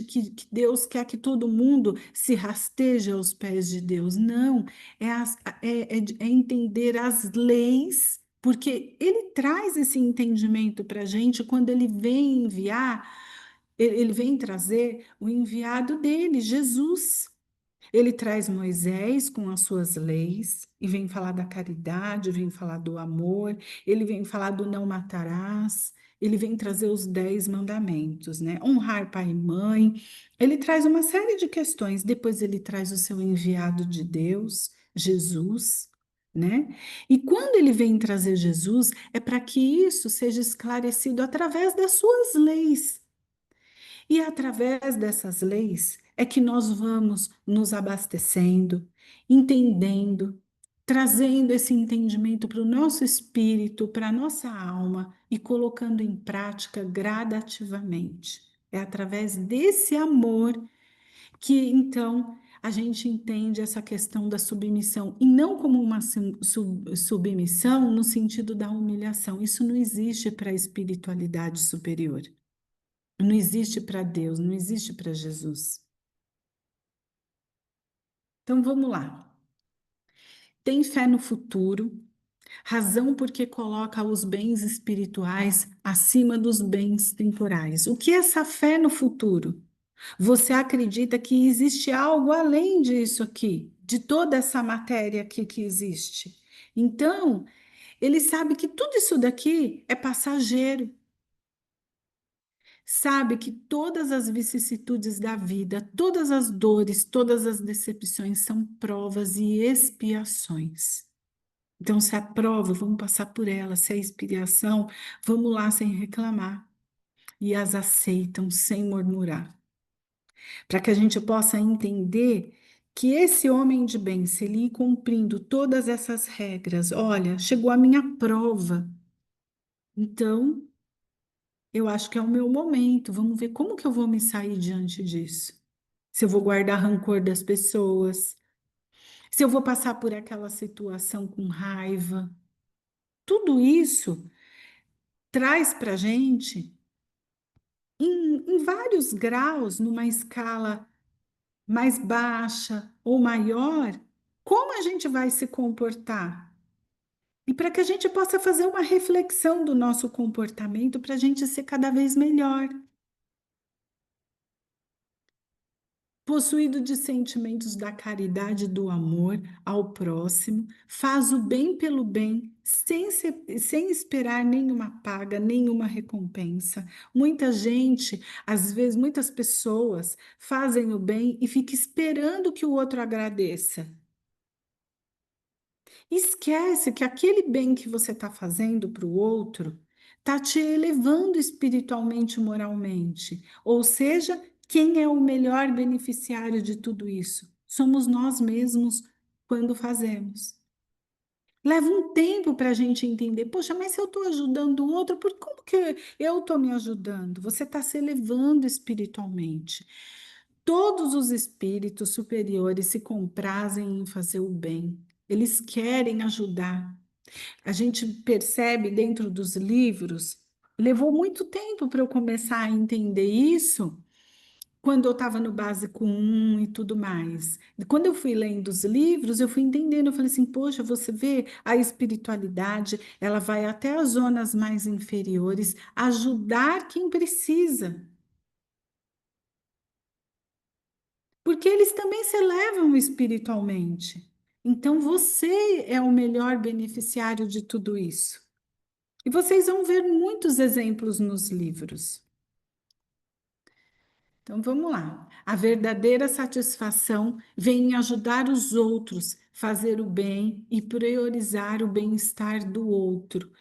que Deus quer que todo mundo se rasteje aos pés de Deus, não, é entender as leis, porque Ele traz esse entendimento para a gente quando Ele vem enviar, Ele vem trazer o enviado dele, Jesus. Ele traz Moisés com as suas leis e vem falar da caridade, vem falar do amor, ele vem falar do não matarás, ele vem trazer os 10 mandamentos, né? Honrar pai e mãe. Ele traz uma série de questões. Depois ele traz o seu enviado de Deus, Jesus, né? E quando ele vem trazer Jesus, é para que isso seja esclarecido através das suas leis. E através dessas leis é que nós vamos nos abastecendo, entendendo, trazendo esse entendimento para o nosso espírito, para a nossa alma e colocando em prática gradativamente. É através desse amor que então a gente entende essa questão da submissão e não como uma submissão no sentido da humilhação. Isso não existe para a espiritualidade superior. Não existe para Deus, não existe para Jesus. Então vamos lá. Tem fé no futuro, razão porque coloca os bens espirituais acima dos bens temporais. O que é essa fé no futuro? Você acredita que existe algo além disso aqui, de toda essa matéria aqui que existe? Então, ele sabe que tudo isso daqui é passageiro. sabe que todas as vicissitudes da vida, todas as dores, todas as decepções são provas e expiações. Então, se a prova, vamos passar por ela, se é expiação, vamos lá sem reclamar. E as aceitam sem murmurar. Para que a gente possa entender que esse homem de bem, se ele ir cumprindo todas essas regras, olha, chegou a minha prova, então eu acho que é o meu momento, vamos ver como que eu vou me sair diante disso. Se eu vou guardar rancor das pessoas, se eu vou passar por aquela situação com raiva, tudo isso traz para a gente, em vários graus, numa escala mais baixa ou maior, como a gente vai se comportar? E para que a gente possa fazer uma reflexão do nosso comportamento para a gente ser cada vez melhor. Possuído de sentimentos da caridade e do amor ao próximo, faz o bem pelo bem, sem esperar nenhuma paga, nenhuma recompensa. Muita gente, às vezes, muitas pessoas fazem o bem e ficam esperando que o outro agradeça. Esquece que aquele bem que você está fazendo para o outro está te elevando espiritualmente e moralmente. Ou seja, quem é o melhor beneficiário de tudo isso? Somos nós mesmos quando fazemos. Leva um tempo para a gente entender, poxa, mas se eu estou ajudando o outro, por como que eu estou me ajudando? Você está se elevando espiritualmente. Todos os espíritos superiores se comprazem em fazer o bem. Eles querem ajudar. A gente percebe dentro dos livros, levou muito tempo para eu começar a entender isso, quando eu estava no básico 1 e tudo mais. E quando eu fui lendo os livros, eu fui entendendo, eu falei assim, poxa, você vê a espiritualidade, ela vai até as zonas mais inferiores, ajudar quem precisa. Porque eles também se elevam espiritualmente. Então você é o melhor beneficiário de tudo isso. E vocês vão ver muitos exemplos nos livros. Então vamos lá. A verdadeira satisfação vem em ajudar os outros, fazer o bem e priorizar o bem-estar do outro.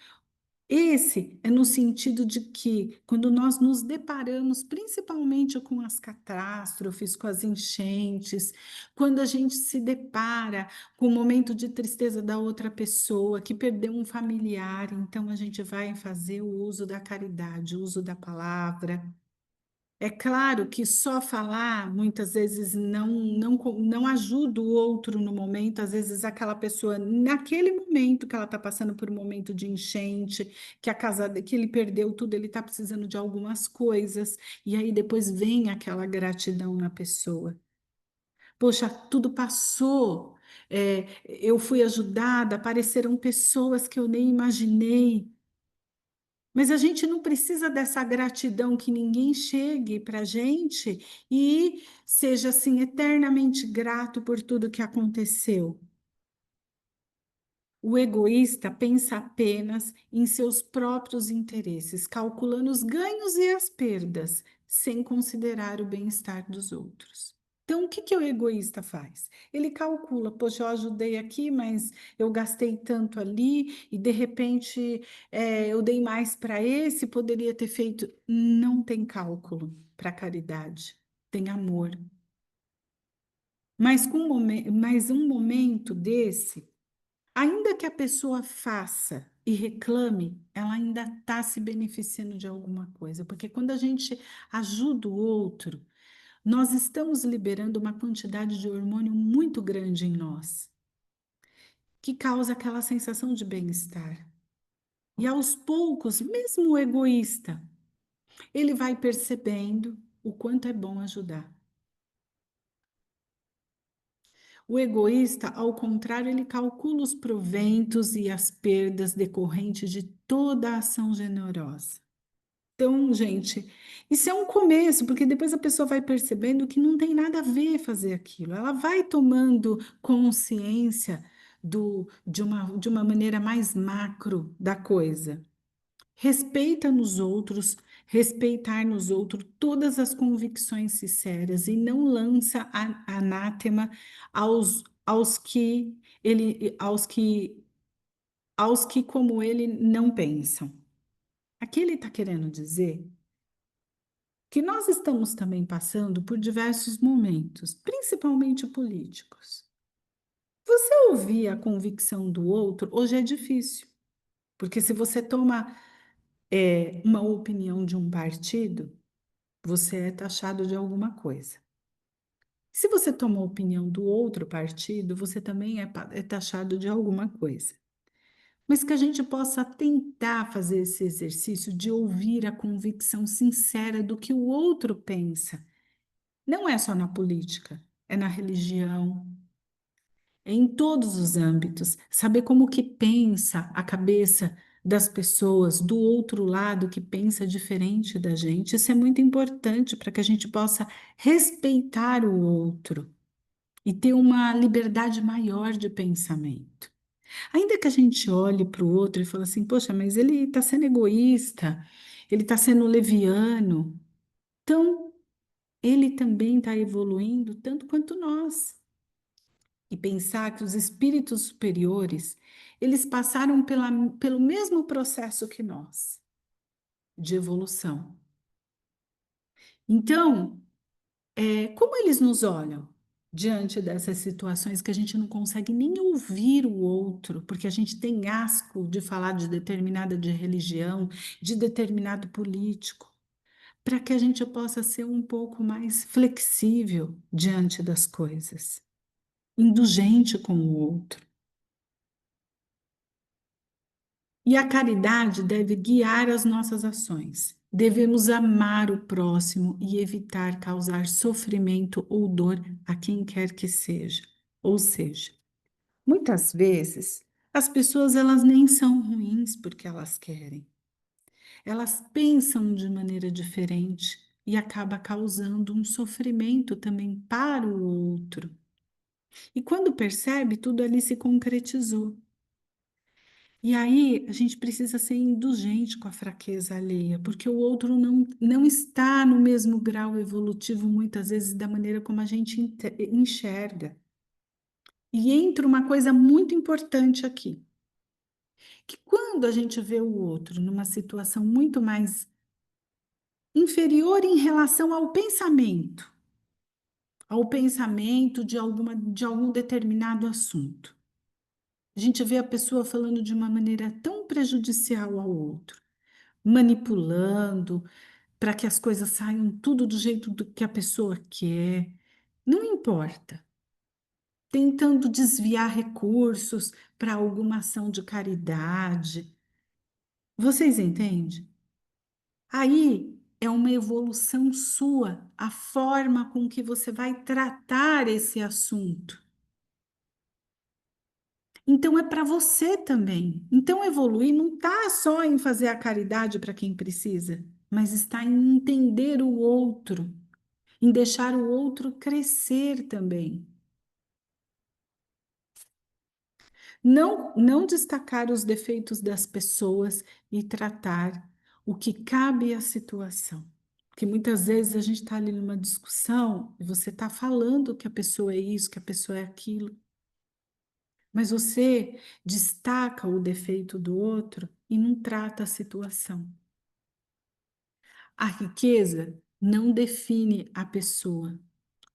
Esse é no sentido de que, quando nós nos deparamos principalmente com as catástrofes, com as enchentes, quando a gente se depara com o momento de tristeza da outra pessoa que perdeu um familiar, então a gente vai fazer o uso da caridade, o uso da palavra. É claro que só falar muitas vezes não ajuda o outro no momento, às vezes aquela pessoa, naquele momento que ela está passando por um momento de enchente, que a casa que ele perdeu tudo, ele está precisando de algumas coisas, e aí depois vem aquela gratidão na pessoa. Poxa, tudo passou, eu fui ajudada, apareceram pessoas que eu nem imaginei. Mas a gente não precisa dessa gratidão que ninguém chegue para a gente e seja assim eternamente grato por tudo que aconteceu. O egoísta pensa apenas em seus próprios interesses, calculando os ganhos e as perdas, sem considerar o bem-estar dos outros. Então, o que que o egoísta faz? Ele calcula, poxa, eu ajudei aqui, mas eu gastei tanto ali, e de repente eu dei mais para esse, poderia ter feito. Não tem cálculo para caridade, tem amor. Mas um momento desse. Ainda que a pessoa faça e reclame, ela ainda está se beneficiando de alguma coisa, porque quando a gente ajuda o outro, nós estamos liberando uma quantidade de hormônio muito grande em nós, que causa aquela sensação de bem-estar. E aos poucos, mesmo o egoísta, ele vai percebendo o quanto é bom ajudar. O egoísta, ao contrário, ele calcula os proventos e as perdas decorrentes de toda a ação generosa. Então, gente, isso é um começo, porque depois a pessoa vai percebendo que não tem nada a ver fazer aquilo. Ela vai tomando consciência de uma maneira mais macro da coisa. Respeita nos outros, respeitar nos outros todas as convicções sinceras e não lança anátema aos que ele, aos que como ele não pensam. Aqui ele está querendo dizer que nós estamos também passando por diversos momentos, principalmente políticos. Você ouvir a convicção do outro hoje é difícil, porque se você toma uma opinião de um partido, você é taxado de alguma coisa. Se você toma a opinião do outro partido, você também é taxado de alguma coisa. Mas que a gente possa tentar fazer esse exercício de ouvir a convicção sincera do que o outro pensa. Não é só na política, é na religião, é em todos os âmbitos. Saber como que pensa a cabeça das pessoas do outro lado que pensa diferente da gente. Isso é muito importante para que a gente possa respeitar o outro e ter uma liberdade maior de pensamento. Ainda que a gente olhe para o outro e fale assim, poxa, mas ele está sendo egoísta, ele está sendo leviano. Então, ele também está evoluindo tanto quanto nós. E pensar que os espíritos superiores, eles passaram pelo mesmo processo que nós, de evolução. Então, como eles nos olham diante dessas situações que a gente não consegue nem ouvir o outro, porque a gente tem asco de falar de determinada religião, de determinado político, para que a gente possa ser um pouco mais flexível diante das coisas, indulgente com o outro. E a caridade deve guiar as nossas ações. Devemos amar o próximo e evitar causar sofrimento ou dor a quem quer que seja. Ou seja, muitas vezes as pessoas elas nem são ruins porque elas querem. Elas pensam de maneira diferente e acaba causando um sofrimento também para o outro. E quando percebe, tudo ali se concretizou. E aí a gente precisa ser indulgente com a fraqueza alheia, porque o outro não está no mesmo grau evolutivo, muitas vezes, da maneira como a gente enxerga. E entra uma coisa muito importante aqui, que quando a gente vê o outro numa situação muito mais inferior em relação ao pensamento de algum determinado assunto, a gente vê a pessoa falando de uma maneira tão prejudicial ao outro, manipulando para que as coisas saiam tudo do jeito do que a pessoa quer, não importa. Tentando desviar recursos para alguma ação de caridade. Vocês entendem? Aí é uma evolução sua, a forma com que você vai tratar esse assunto. Então é para você também. Então evoluir não está só em fazer a caridade para quem precisa, mas está em entender o outro, em deixar o outro crescer também. Não destacar os defeitos das pessoas e tratar o que cabe à situação. Porque muitas vezes a gente está ali numa discussão e você está falando que a pessoa é isso, que a pessoa é aquilo, mas você destaca o defeito do outro e não trata a situação. A riqueza não define a pessoa.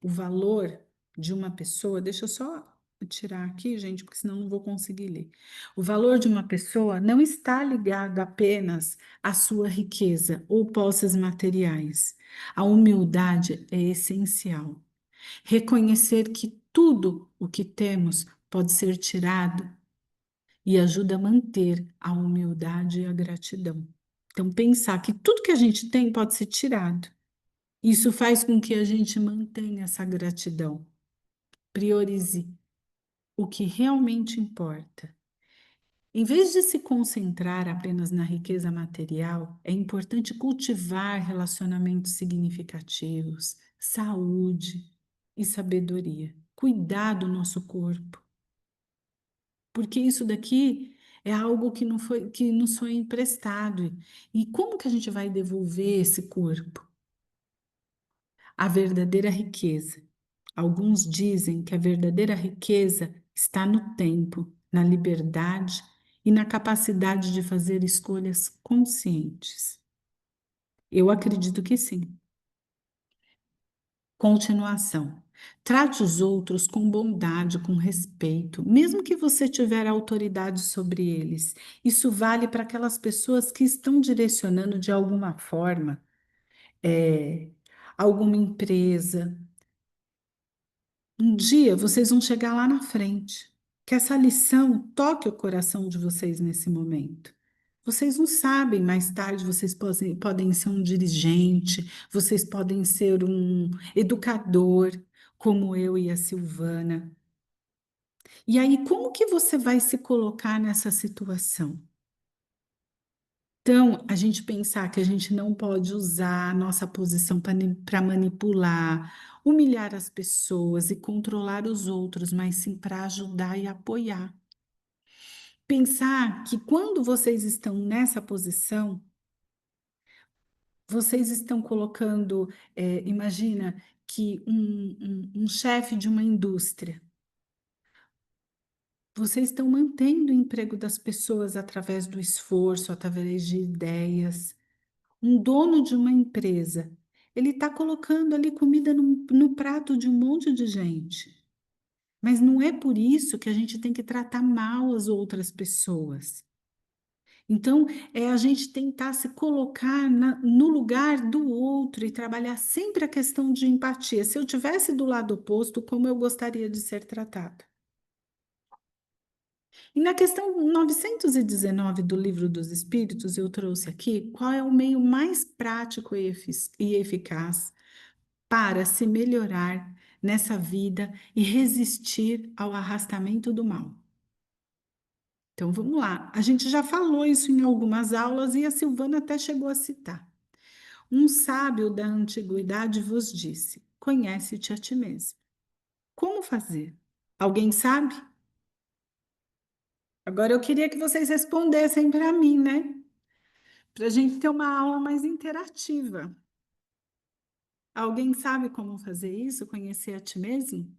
O valor de uma pessoa, deixa eu só tirar aqui, gente, porque senão não vou conseguir ler. O valor de uma pessoa não está ligado apenas à sua riqueza ou posses materiais. A humildade é essencial. Reconhecer que tudo o que temos pode ser tirado e ajuda a manter a humildade e a gratidão. Então, pensar que tudo que a gente tem pode ser tirado. Isso faz com que a gente mantenha essa gratidão. Priorize o que realmente importa. Em vez de se concentrar apenas na riqueza material, é importante cultivar relacionamentos significativos, saúde e sabedoria. Cuidar do nosso corpo, porque isso daqui É algo que não foi, que nos foi emprestado. E como que a gente vai devolver esse corpo? A verdadeira riqueza. Alguns dizem que a verdadeira riqueza está no tempo, na liberdade e na capacidade de fazer escolhas conscientes. Eu acredito que sim. Continuação. Trate os outros com bondade, com respeito, mesmo que você tiver autoridade sobre eles. Isso vale para aquelas pessoas que estão direcionando de alguma forma, é, alguma empresa. Um dia vocês vão chegar lá na frente. Que essa lição toque o coração de vocês nesse momento. Vocês não sabem, mais tarde vocês podem ser um dirigente, vocês podem ser um educador, como eu e a Silvana. E aí, como que você vai se colocar nessa situação? Então, a gente pensar que a gente não pode usar a nossa posição para manipular, humilhar as pessoas e controlar os outros, mas sim para ajudar e apoiar. Pensar que quando vocês estão nessa posição, vocês estão colocando, imagina que um chefe de uma indústria, vocês estão mantendo o emprego das pessoas através do esforço, através de ideias. Um dono de uma empresa, ele está colocando ali comida no prato de um monte de gente. Mas não é por isso que a gente tem que tratar mal as outras pessoas. Então, é a gente tentar se colocar no lugar do outro e trabalhar sempre a questão de empatia. Se eu tivesse do lado oposto, como eu gostaria de ser tratada? E na questão 919 do Livro dos Espíritos, eu trouxe aqui qual é o meio mais prático e eficaz para se melhorar nessa vida e resistir ao arrastamento do mal. Então vamos lá. A gente já falou isso em algumas aulas e a Silvana até chegou a citar. Um sábio da antiguidade vos disse: conhece-te a ti mesmo. Como fazer? Alguém sabe? Agora eu queria que vocês respondessem para mim, né? Para a gente ter uma aula mais interativa. Alguém sabe como fazer isso? Conhecer a ti mesmo?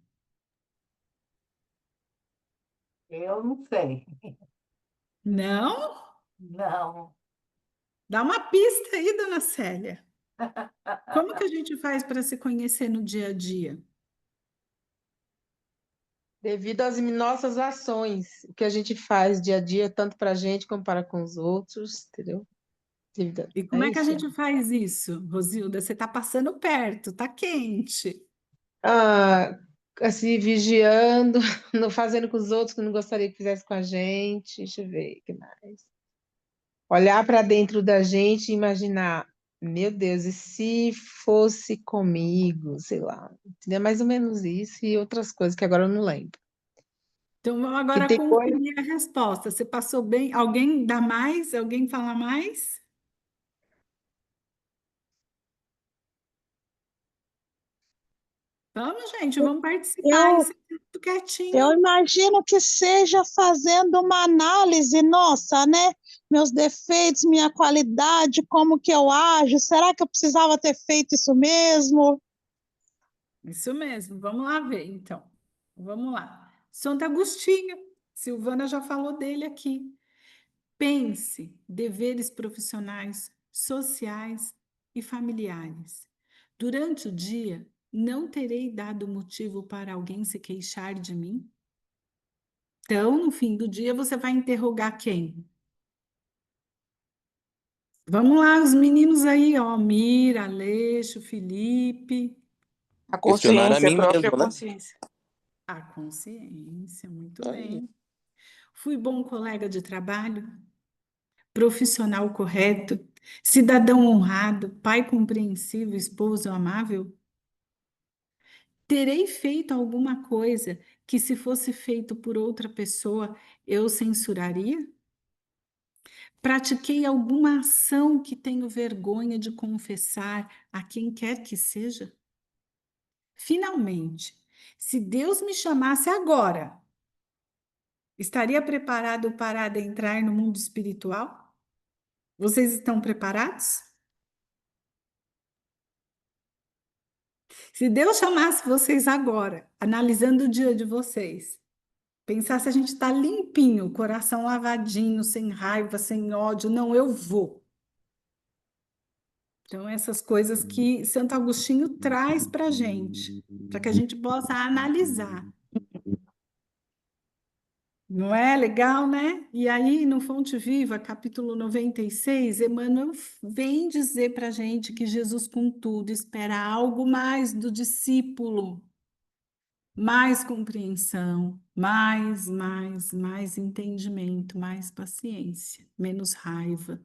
Eu não sei. Não? Não. Dá uma pista aí, dona Célia. Como que a gente faz para se conhecer no dia a dia? Devido às nossas ações, o que a gente faz dia a dia, tanto para a gente como para com os outros, entendeu? E como É é que a isso. gente faz isso, Rosilda? Você está passando perto, está quente. Ah, assim, vigiando, não fazendo com os outros que não gostaria que fizesse com a gente. Deixa eu ver, o que mais? Olhar para dentro da gente e imaginar, meu Deus, e se fosse comigo, sei lá, entendeu? Mais ou menos isso e outras coisas que agora eu não lembro. Então vamos Que agora tem coisa. conferir a resposta. Você passou bem? Alguém dá mais? Alguém fala mais? Vamos, gente, vamos participar. Eu, Isso é tudo eu quietinho. imagino que seja fazendo uma análise nossa, né? Meus defeitos, minha qualidade, como que eu ajo, será que eu precisava ter feito isso mesmo? Isso mesmo. Vamos lá ver, então. Vamos lá. Santo Agostinho. Silvana já falou dele aqui. Pense deveres profissionais, sociais e familiares. Durante o dia, não terei dado motivo para alguém se queixar de mim? Então, no fim do dia, você vai interrogar quem? Vamos lá, os meninos aí, ó, Mira, Aleixo, Felipe. A Questionar a consciência, a mim própria mesmo, né? consciência. A consciência, muito Tá aí. bem. Fui bom colega de trabalho? Profissional correto, cidadão honrado, pai compreensivo, esposo amável? Terei feito alguma coisa que, se fosse feito por outra pessoa, eu censuraria? Pratiquei alguma ação que tenho vergonha de confessar a quem quer que seja? Finalmente, se Deus me chamasse agora Estaria preparado para adentrar no mundo espiritual? Vocês estão preparados? Se Deus chamasse vocês agora, analisando o dia de vocês, pensar se a gente está limpinho, coração lavadinho, sem raiva, sem ódio, não, eu vou. Então, essas coisas que Santo Agostinho traz para a gente, para que a gente possa analisar. Não é legal, né? E aí, no Fonte Viva, capítulo 96, Emmanuel vem dizer para a gente que Jesus, contudo, espera algo mais do discípulo, mais compreensão, mais entendimento, mais paciência, menos raiva.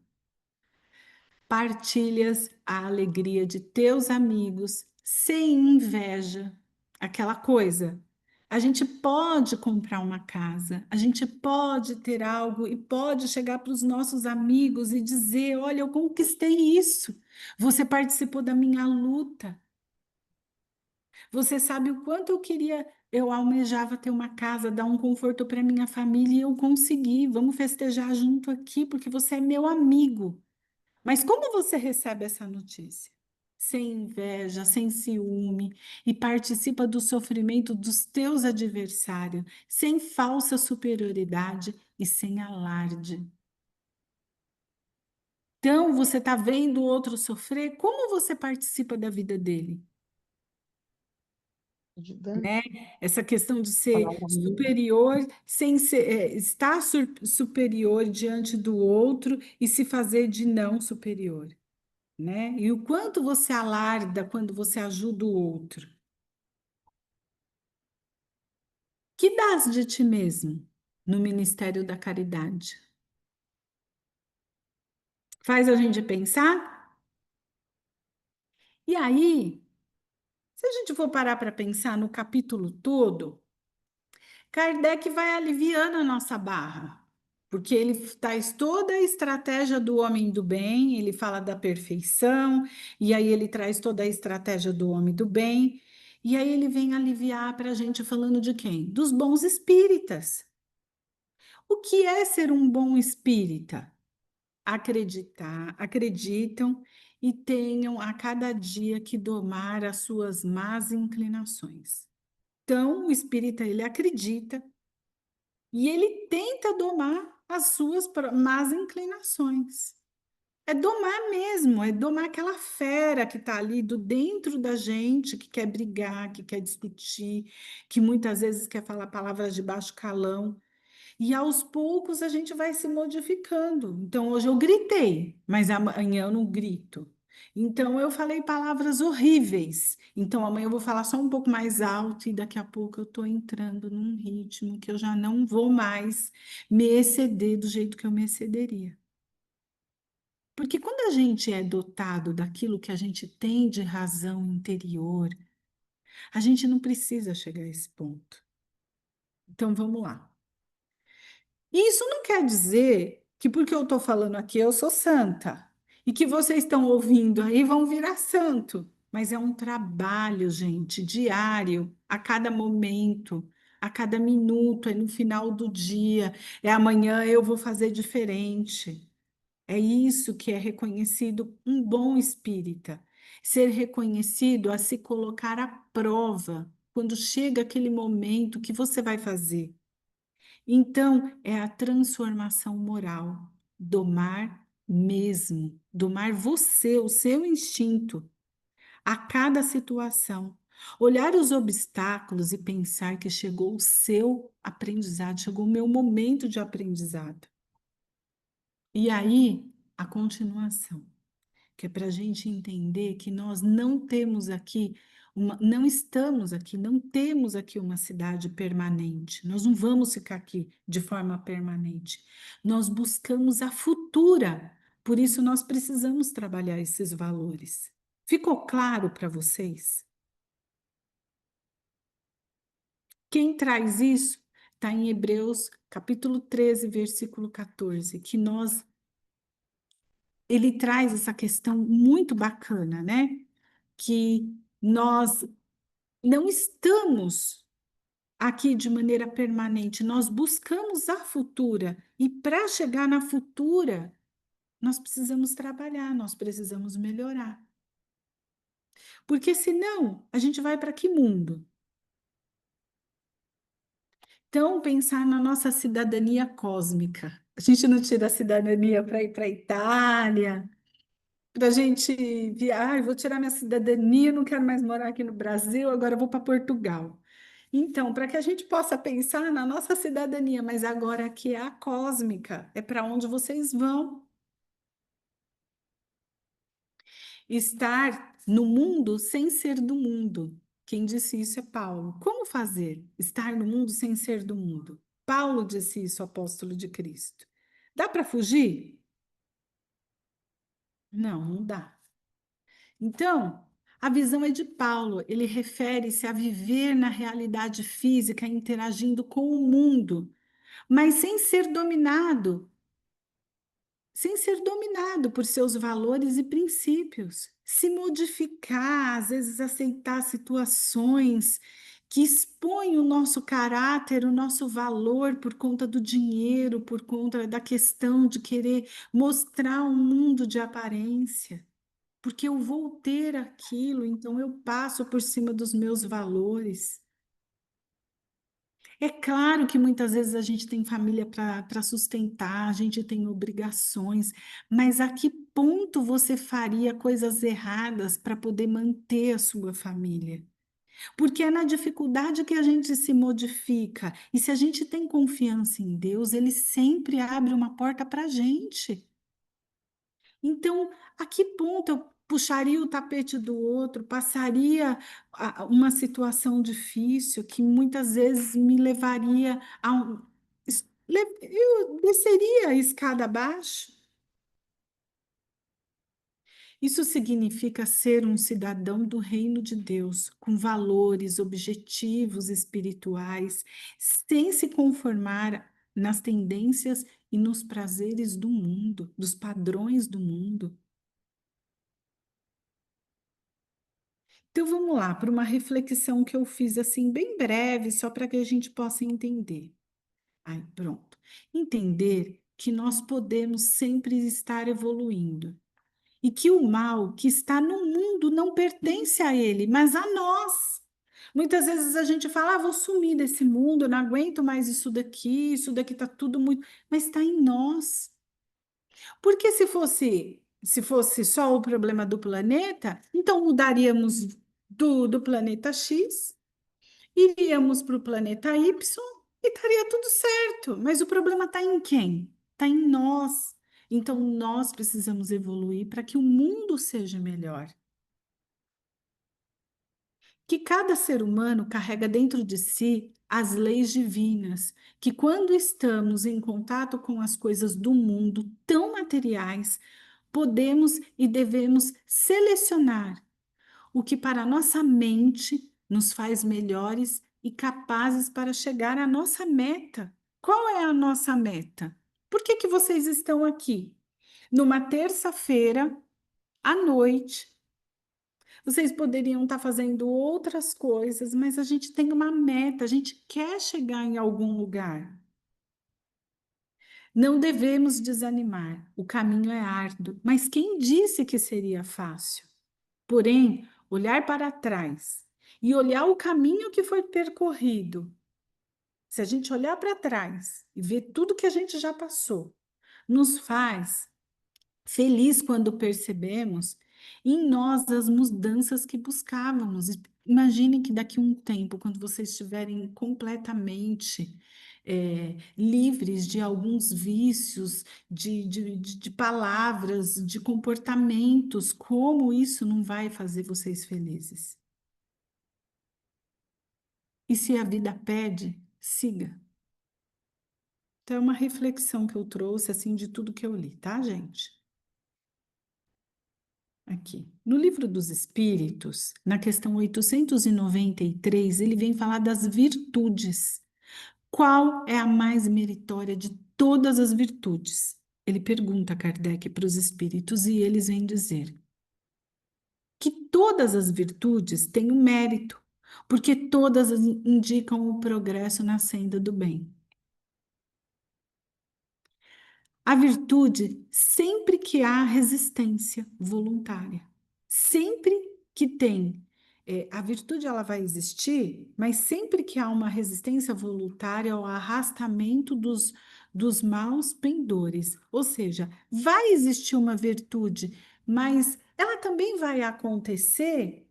Partilhas a alegria de teus amigos sem inveja. Aquela coisa. A gente pode comprar uma casa, a gente pode ter algo e pode chegar para os nossos amigos e dizer: olha, eu conquistei isso. Você participou da minha luta. Você sabe o quanto eu almejava ter uma casa, dar um conforto para minha família e eu consegui. Vamos festejar junto aqui, porque você é meu amigo. Mas como você recebe essa notícia? Sem inveja, sem ciúme, e participa do sofrimento dos teus adversários, sem falsa superioridade e sem alarde. Então, você está vendo o outro sofrer, como você participa da vida dele? Ajudando. Né? Essa questão de ser Falar comigo. superior, sem ser, estar superior diante do outro e se fazer de não superior. Né? E o quanto você alarda quando você ajuda o outro. Que dás de ti mesmo no ministério da caridade? Faz a gente pensar? E aí, se a gente for parar para pensar no capítulo todo, Kardec vai aliviando a nossa barra, porque ele traz toda a estratégia do homem do bem, ele fala da perfeição, e aí ele traz toda a estratégia do homem do bem, e aí ele vem aliviar para a gente falando de quem? Dos bons espíritas. O que é ser um bom espírita? Acreditam e tenham a cada dia que domar as suas más inclinações. Então, o espírita, ele acredita e ele tenta domar as suas más inclinações. É domar mesmo, é domar aquela fera que está ali do dentro da gente, que quer brigar, que quer discutir, que muitas vezes quer falar palavras de baixo calão. E aos poucos a gente vai se modificando. Então, hoje eu gritei, mas amanhã eu não grito. Então, eu falei palavras horríveis. Então, amanhã eu vou falar só um pouco mais alto e daqui a pouco eu estou entrando num ritmo que eu já não vou mais me exceder do jeito que eu me excederia. Porque quando a gente é dotado daquilo que a gente tem de razão interior, a gente não precisa chegar a esse ponto. Então, vamos lá. Isso não quer dizer que porque eu estou falando aqui eu sou santa e que vocês estão ouvindo aí vão virar santo, mas é um trabalho, gente, diário, a cada momento, a cada minuto, é no final do dia, é amanhã eu vou fazer diferente. É isso que é reconhecido um bom espírita. Ser reconhecido a se colocar à prova quando chega aquele momento que você vai fazer. Então, é a transformação moral, domar mesmo, domar você, o seu instinto, a cada situação. Olhar os obstáculos e pensar que chegou o seu aprendizado, chegou o meu momento de aprendizado. E aí, a continuação, que é para a gente entender que nós não temos aqui não estamos aqui, não temos aqui uma cidade permanente. Nós não vamos ficar aqui de forma permanente. Nós buscamos a futura. Por isso nós precisamos trabalhar esses valores. Ficou claro para vocês? Quem traz isso está em Hebreus, capítulo 13, versículo 14, que ele traz essa questão muito bacana, né? Que nós não estamos aqui de maneira permanente, nós buscamos a futura, e para chegar na futura, nós precisamos trabalhar, nós precisamos melhorar. Porque senão, a gente vai para que mundo? Então, pensar na nossa cidadania cósmica. A gente não tira a cidadania para ir para a Itália, para a gente vou tirar minha cidadania, não quero mais morar aqui no Brasil, agora eu vou para Portugal. Então, para que a gente possa pensar na nossa cidadania, mas agora que é a cósmica, é para onde vocês vão. Estar no mundo sem ser do mundo. Quem disse isso é Paulo. Como fazer? Estar no mundo sem ser do mundo. Paulo disse isso, apóstolo de Cristo. Dá para fugir? Não, não dá. Então, a visão é de Paulo. Ele refere-se a viver na realidade física, interagindo com o mundo, mas sem ser dominado por seus valores e princípios, se modificar, às vezes aceitar situações que expõem o nosso caráter, o nosso valor por conta do dinheiro, por conta da questão de querer mostrar um mundo de aparência. Porque eu vou ter aquilo, então eu passo por cima dos meus valores. É claro que muitas vezes a gente tem família para sustentar, a gente tem obrigações, mas a que ponto você faria coisas erradas para poder manter a sua família? Porque é na dificuldade que a gente se modifica. E se a gente tem confiança em Deus, Ele sempre abre uma porta para a gente. Então, a que ponto eu puxaria o tapete do outro, passaria uma situação difícil que muitas vezes me levaria a eu desceria a escada abaixo? Isso significa ser um cidadão do reino de Deus, com valores, objetivos espirituais, sem se conformar nas tendências e nos prazeres do mundo, dos padrões do mundo. Então vamos lá, para uma reflexão que eu fiz assim bem breve, só para que a gente possa entender. Aí, pronto. Entender que nós podemos sempre estar evoluindo e que o mal que está no mundo não pertence a ele, mas a nós. Muitas vezes a gente fala, vou sumir desse mundo, eu não aguento mais isso daqui está tudo muito, mas está em nós. Porque se fosse só o problema do planeta, então mudaríamos do planeta X, iríamos para o planeta Y e estaria tudo certo. Mas o problema está em quem? Está em nós. Então nós precisamos evoluir para que o mundo seja melhor. Que cada ser humano carrega dentro de si as leis divinas, que quando estamos em contato com as coisas do mundo tão materiais, podemos e devemos selecionar o que para a nossa mente nos faz melhores e capazes para chegar à nossa meta. Qual é a nossa meta? Por que que vocês estão aqui? Numa terça-feira à noite, vocês poderiam estar fazendo outras coisas, mas a gente tem uma meta, a gente quer chegar em algum lugar. Não devemos desanimar, o caminho é árduo, mas quem disse que seria fácil? Porém, olhar para trás e olhar o caminho que foi percorrido, se a gente olhar para trás e ver tudo que a gente já passou, nos faz feliz quando percebemos em nós as mudanças que buscávamos. Imaginem que daqui a um tempo, quando vocês estiverem completamente livres de alguns vícios, de palavras, de comportamentos, como isso não vai fazer vocês felizes? E se a vida pede, siga. Então, é uma reflexão que eu trouxe, assim, de tudo que eu li, tá, gente? Aqui. No Livro dos Espíritos, na questão 893, ele vem falar das virtudes. Qual é a mais meritória de todas as virtudes? Ele pergunta a Kardec para os espíritos e eles vêm dizer que todas as virtudes têm um mérito, porque todas indicam o progresso na senda do bem. A virtude, sempre que há resistência voluntária, sempre que tem, a virtude ela vai existir, mas sempre que há uma resistência voluntária ao arrastamento dos maus pendores, ou seja, vai existir uma virtude, mas ela também vai acontecer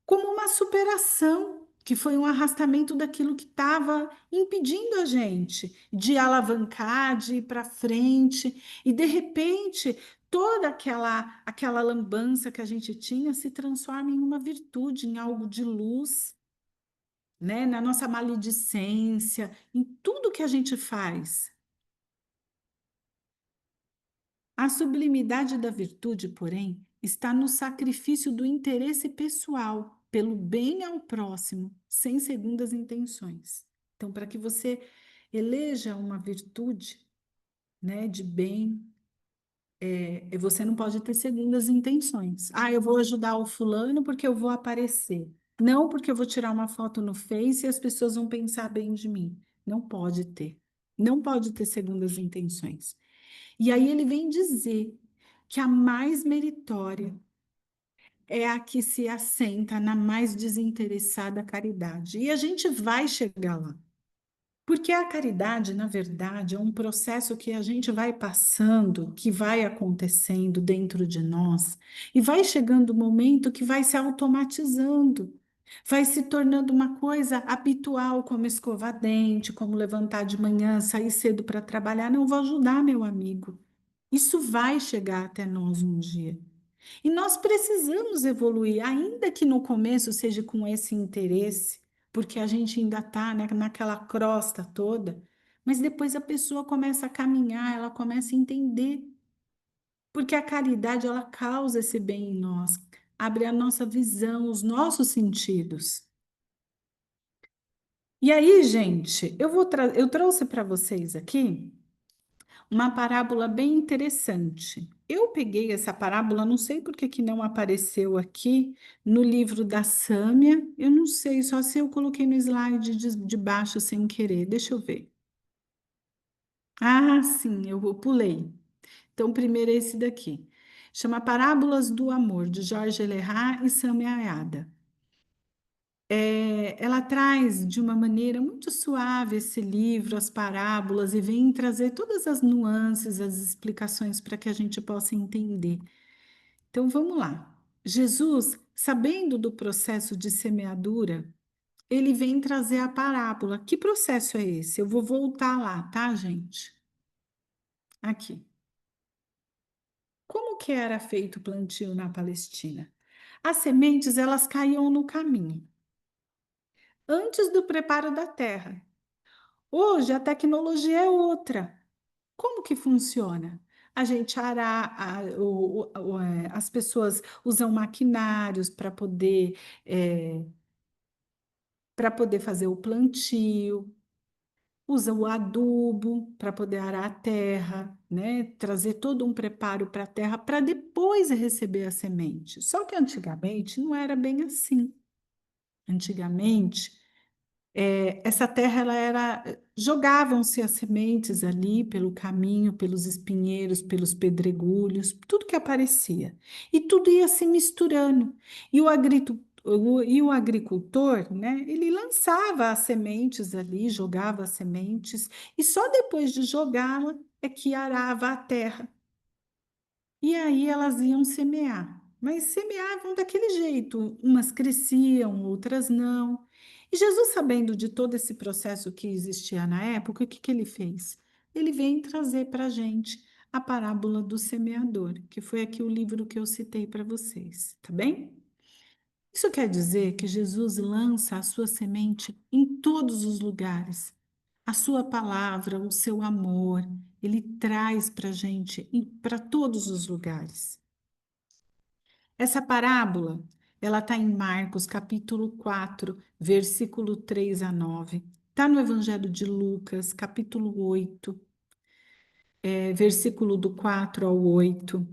como uma superação, que foi um arrastamento daquilo que estava impedindo a gente de alavancar, de ir para frente, e de repente toda aquela lambança que a gente tinha se transforma em uma virtude, em algo de luz, né? Na nossa maledicência, em tudo que a gente faz. A sublimidade da virtude, porém, está no sacrifício do interesse pessoal, pelo bem ao próximo, sem segundas intenções. Então, para que você eleja uma virtude, né, de bem, você não pode ter segundas intenções. Ah, eu vou ajudar o fulano porque eu vou aparecer. Não porque eu vou tirar uma foto no Face e as pessoas vão pensar bem de mim. Não pode ter. Não pode ter segundas intenções. E aí ele vem dizer que a mais meritória é a que se assenta na mais desinteressada caridade. E a gente vai chegar lá. Porque a caridade, na verdade, é um processo que a gente vai passando, que vai acontecendo dentro de nós, e vai chegando o momento que vai se automatizando, vai se tornando uma coisa habitual, como escovar dente, como levantar de manhã, sair cedo para trabalhar. Não vou ajudar meu amigo. Isso vai chegar até nós um dia. E nós precisamos evoluir, ainda que no começo seja com esse interesse, porque a gente ainda está, né, naquela crosta toda, mas depois a pessoa começa a caminhar, ela começa a entender, porque a caridade ela causa esse bem em nós, abre a nossa visão, os nossos sentidos. E aí, gente, eu trouxe para vocês aqui uma parábola bem interessante. Eu peguei essa parábola, não sei por que que não apareceu aqui no livro da Sâmia, eu não sei, só se eu coloquei no slide de baixo sem querer, deixa eu ver. Ah, sim, eu pulei. Então, primeiro é esse daqui. Chama Parábolas do Amor, de Jorge Lerrat e Sâmia Ayada. Ela traz de uma maneira muito suave esse livro, as parábolas, e vem trazer todas as nuances, as explicações para que a gente possa entender. Então vamos lá. Jesus, sabendo do processo de semeadura, ele vem trazer a parábola. Que processo é esse? Eu vou voltar lá, tá, gente? Aqui. Como que era feito o plantio na Palestina? As sementes, elas caíam no caminho, antes do preparo da terra. Hoje a tecnologia é outra. Como que funciona? A gente as pessoas usam maquinários para poder fazer o plantio, usa o adubo para poder arar a terra, né? Trazer todo um preparo para a terra para depois receber a semente. Só que antigamente não era bem assim. Antigamente essa terra ela era jogavam-se as sementes ali pelo caminho, pelos espinheiros, pelos pedregulhos, tudo que aparecia. E tudo ia se misturando. E o agricultor, né, ele lançava as sementes ali, jogava as sementes, e só depois de jogá-la é que arava a terra. E aí elas iam semear, mas semeavam daquele jeito, umas cresciam, outras não. E Jesus, sabendo de todo esse processo que existia na época, o que que ele fez? Ele vem trazer para a gente a parábola do semeador, que foi aqui o livro que eu citei para vocês, tá bem? Isso quer dizer que Jesus lança a sua semente em todos os lugares. A sua palavra, o seu amor, ele traz para a gente para todos os lugares. Essa parábola, ela está em Marcos, capítulo 4, versículo 3 a 9. Está no Evangelho de Lucas, capítulo 8, versículo do 4 ao 8.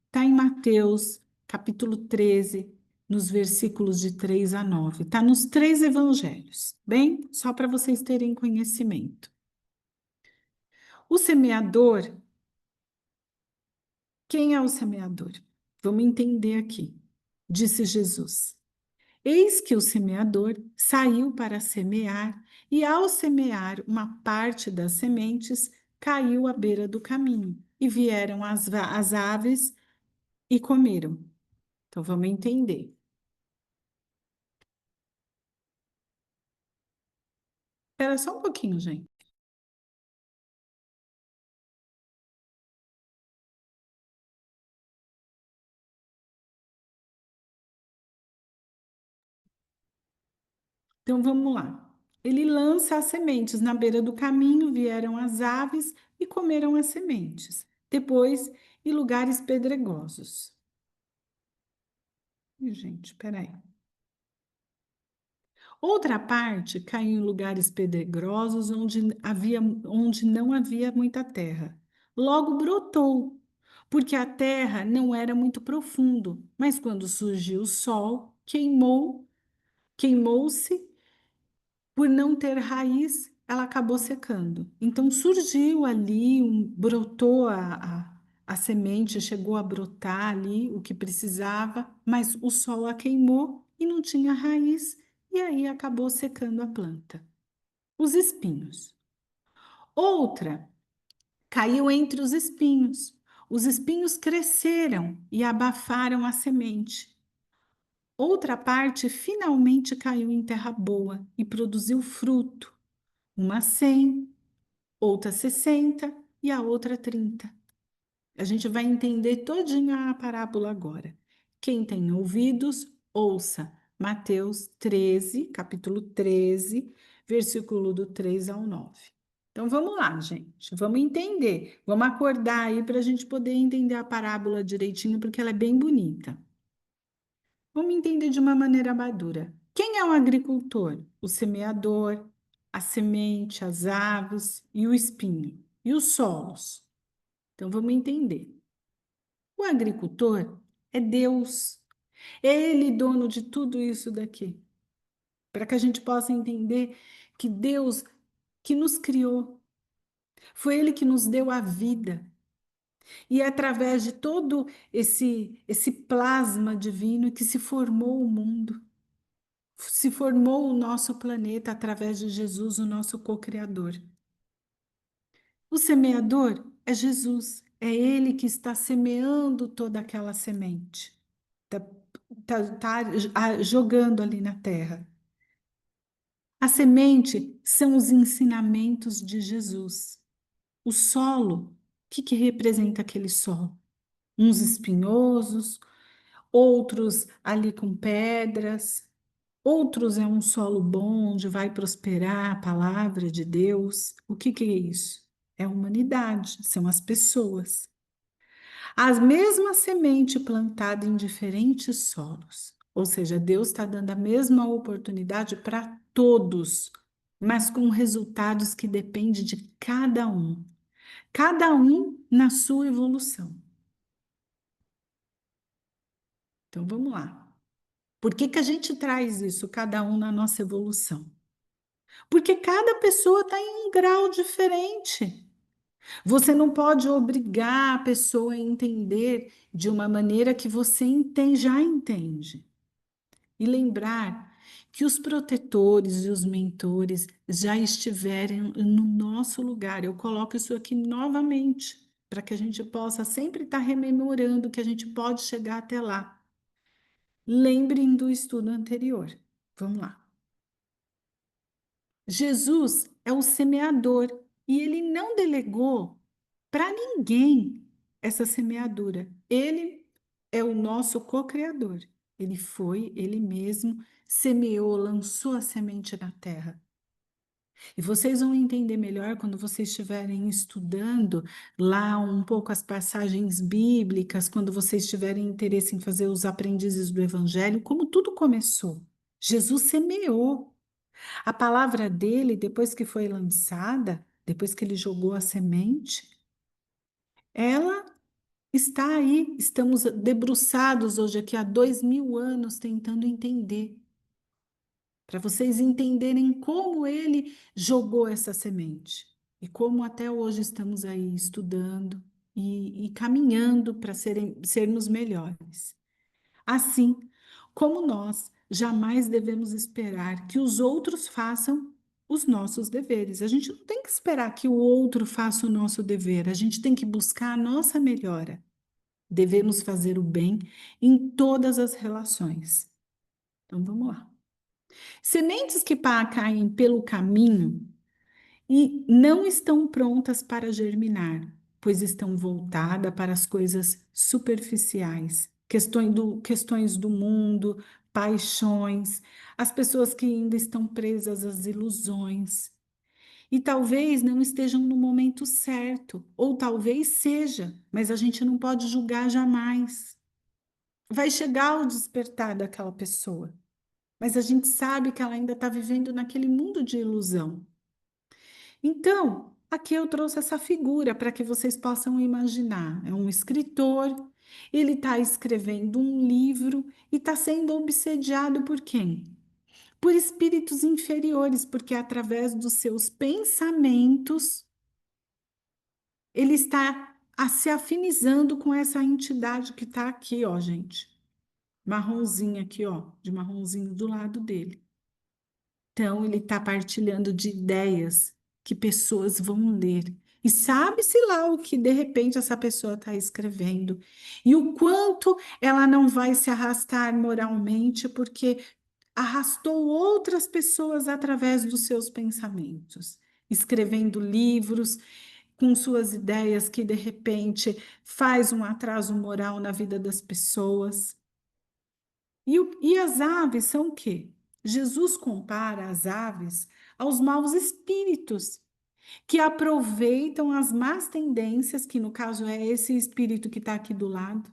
Está em Mateus, capítulo 13, nos versículos de 3 a 9. Está nos três evangelhos, bem? Só para vocês terem conhecimento. O semeador, quem é o semeador? Vamos entender aqui. Disse Jesus: Eis que o semeador saiu para semear, e ao semear, uma parte das sementes caiu à beira do caminho, e vieram as aves e comeram. Então vamos entender. Espera só um pouquinho, gente. Então vamos lá. Ele lança as sementes na beira do caminho, vieram as aves e comeram as sementes. Depois, em lugares pedregosos. Ih, gente, peraí. Outra parte caiu em lugares pedregosos onde não havia muita terra. Logo brotou, porque a terra não era muito profundo, mas quando surgiu o sol, queimou-se, por não ter raiz, ela acabou secando. Então surgiu ali, brotou a semente, chegou a brotar ali o que precisava, mas o sol a queimou e não tinha raiz, e aí acabou secando a planta. Os espinhos. Outra caiu entre os espinhos. Os espinhos cresceram e abafaram a semente. Outra parte finalmente caiu em terra boa e produziu fruto. Uma 100, outra 60 e a outra 30. A gente vai entender todinha a parábola agora. Quem tem ouvidos, ouça. Mateus 13, capítulo 13, versículo do 3 ao 9. Então vamos lá, gente. Vamos entender. Vamos acordar aí para a gente poder entender a parábola direitinho, porque ela é bem bonita. Vamos entender de uma maneira madura. Quem é o agricultor? O semeador, a semente, as aves e o espinho. E os solos? Então vamos entender. O agricultor é Deus. É Ele dono de tudo isso daqui. Para que a gente possa entender que Deus que nos criou, foi Ele que nos deu a vida. E é através de todo esse plasma divino que se formou o mundo. Se formou o nosso planeta através de Jesus, o nosso co-criador. O semeador é Jesus, é Ele que está semeando toda aquela semente, tá jogando ali na terra. A semente são os ensinamentos de Jesus. O solo, o que representa aquele solo? Uns espinhosos, outros ali com pedras. Outros é um solo bom, onde vai prosperar a palavra de Deus. O que é isso? É a humanidade, são as pessoas. A mesma semente plantada em diferentes solos. Ou seja, Deus está dando a mesma oportunidade para todos, mas com resultados que dependem de cada um. Cada um na sua evolução. Então vamos lá. Por que a gente traz isso, cada um na nossa evolução? Porque cada pessoa está em um grau diferente. Você não pode obrigar a pessoa a entender de uma maneira que você já entende. E lembrar que os protetores e os mentores já estiveram no nosso lugar. Eu coloco isso aqui novamente, para que a gente possa sempre estar rememorando que a gente pode chegar até lá. Lembrem do estudo anterior. Vamos lá. Jesus é o semeador e ele não delegou para ninguém essa semeadura. Ele é o nosso co-criador. Ele foi, ele mesmo semeou, lançou a semente na terra. E vocês vão entender melhor quando vocês estiverem estudando lá um pouco as passagens bíblicas, quando vocês tiverem interesse em fazer os aprendizes do Evangelho, como tudo começou. Jesus semeou. A palavra dele, depois que foi lançada, depois que ele jogou a semente, ela está aí, estamos debruçados hoje aqui há 2000 anos tentando entender, para vocês entenderem como ele jogou essa semente e como até hoje estamos aí estudando e caminhando para sermos melhores. Assim como nós jamais devemos esperar que os outros façam os nossos deveres. A gente não tem que esperar que o outro faça o nosso dever, a gente tem que buscar a nossa melhora. Devemos fazer o bem em todas as relações. Então vamos lá. Sementes que caem pelo caminho e não estão prontas para germinar, pois estão voltadas para as coisas superficiais, questões do mundo, paixões, as pessoas que ainda estão presas às ilusões. E talvez não estejam no momento certo, ou talvez seja, mas a gente não pode julgar jamais. Vai chegar o despertar daquela pessoa, mas a gente sabe que ela ainda está vivendo naquele mundo de ilusão. Então, aqui eu trouxe essa figura para que vocês possam imaginar. É um escritor, ele está escrevendo um livro e está sendo obsediado por quem? Por espíritos inferiores, porque através dos seus pensamentos ele está se afinizando com essa entidade que está aqui, ó, gente. Marronzinha aqui, ó, de marronzinho do lado dele. Então, ele está partilhando de ideias que pessoas vão ler. E sabe-se lá o que de repente essa pessoa está escrevendo. E o quanto ela não vai se arrastar moralmente, porque arrastou outras pessoas através dos seus pensamentos, escrevendo livros com suas ideias que de repente faz um atraso moral na vida das pessoas. E as aves são o quê? Jesus compara as aves aos maus espíritos que aproveitam as más tendências, que no caso é esse espírito que está aqui do lado.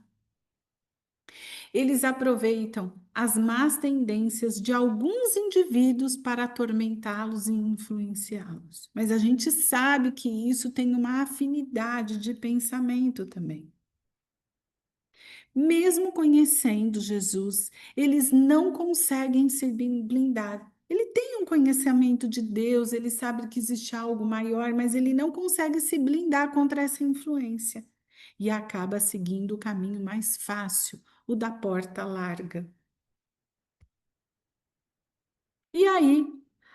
Eles aproveitam as más tendências de alguns indivíduos para atormentá-los e influenciá-los. Mas a gente sabe que isso tem uma afinidade de pensamento também. Mesmo conhecendo Jesus, eles não conseguem se blindar. Ele tem um conhecimento de Deus, ele sabe que existe algo maior, mas ele não consegue se blindar contra essa influência. E acaba seguindo o caminho mais fácil, o da porta larga. E aí,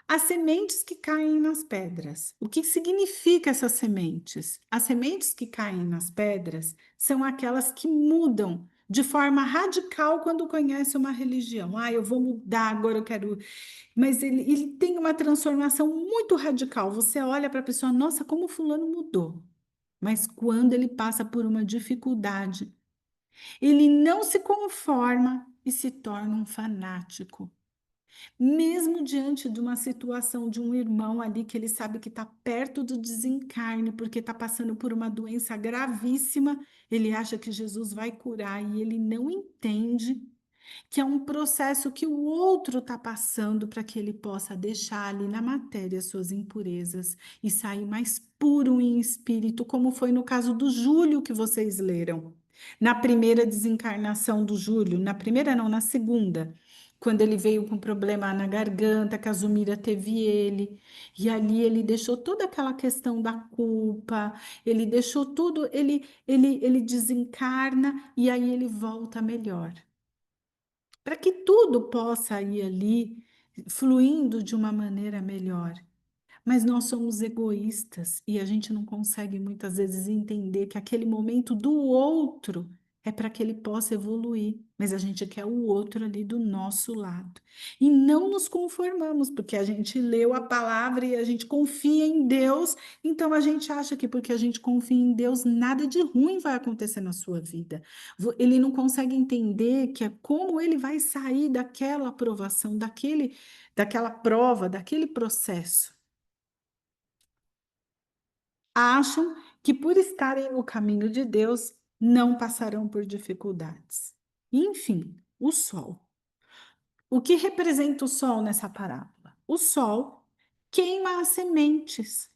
as sementes que caem nas pedras. O que significa essas sementes? As sementes que caem nas pedras são aquelas que mudam de forma radical quando conhece uma religião. Ah, eu vou mudar, agora eu quero. Mas ele tem uma transformação muito radical. Você olha para a pessoa, nossa, como fulano mudou. Mas quando ele passa por uma dificuldade, ele não se conforma e se torna um fanático. Mesmo diante de uma situação de um irmão ali que ele sabe que está perto do desencarne, porque está passando por uma doença gravíssima, ele acha que Jesus vai curar e ele não entende que é um processo que o outro está passando para que ele possa deixar ali na matéria suas impurezas e sair mais puro em espírito, como foi no caso do Júlio que vocês leram. Na primeira desencarnação do Júlio, na primeira não, na segunda, quando ele veio com problema na garganta, que a Zumira teve ele, e ali ele deixou toda aquela questão da culpa, ele deixou tudo, ele desencarna e aí ele volta melhor para que tudo possa ir ali fluindo de uma maneira melhor. Mas nós somos egoístas e a gente não consegue muitas vezes entender que aquele momento do outro é para que ele possa evoluir, mas a gente quer o outro ali do nosso lado. E não nos conformamos, porque a gente leu a palavra e a gente confia em Deus, então a gente acha que porque a gente confia em Deus, nada de ruim vai acontecer na sua vida. Ele não consegue entender que é como ele vai sair daquela aprovação, daquela prova, daquele processo. Acham que por estarem no caminho de Deus não passarão por dificuldades. Enfim, o sol. O que representa o sol nessa parábola? O sol queima as sementes.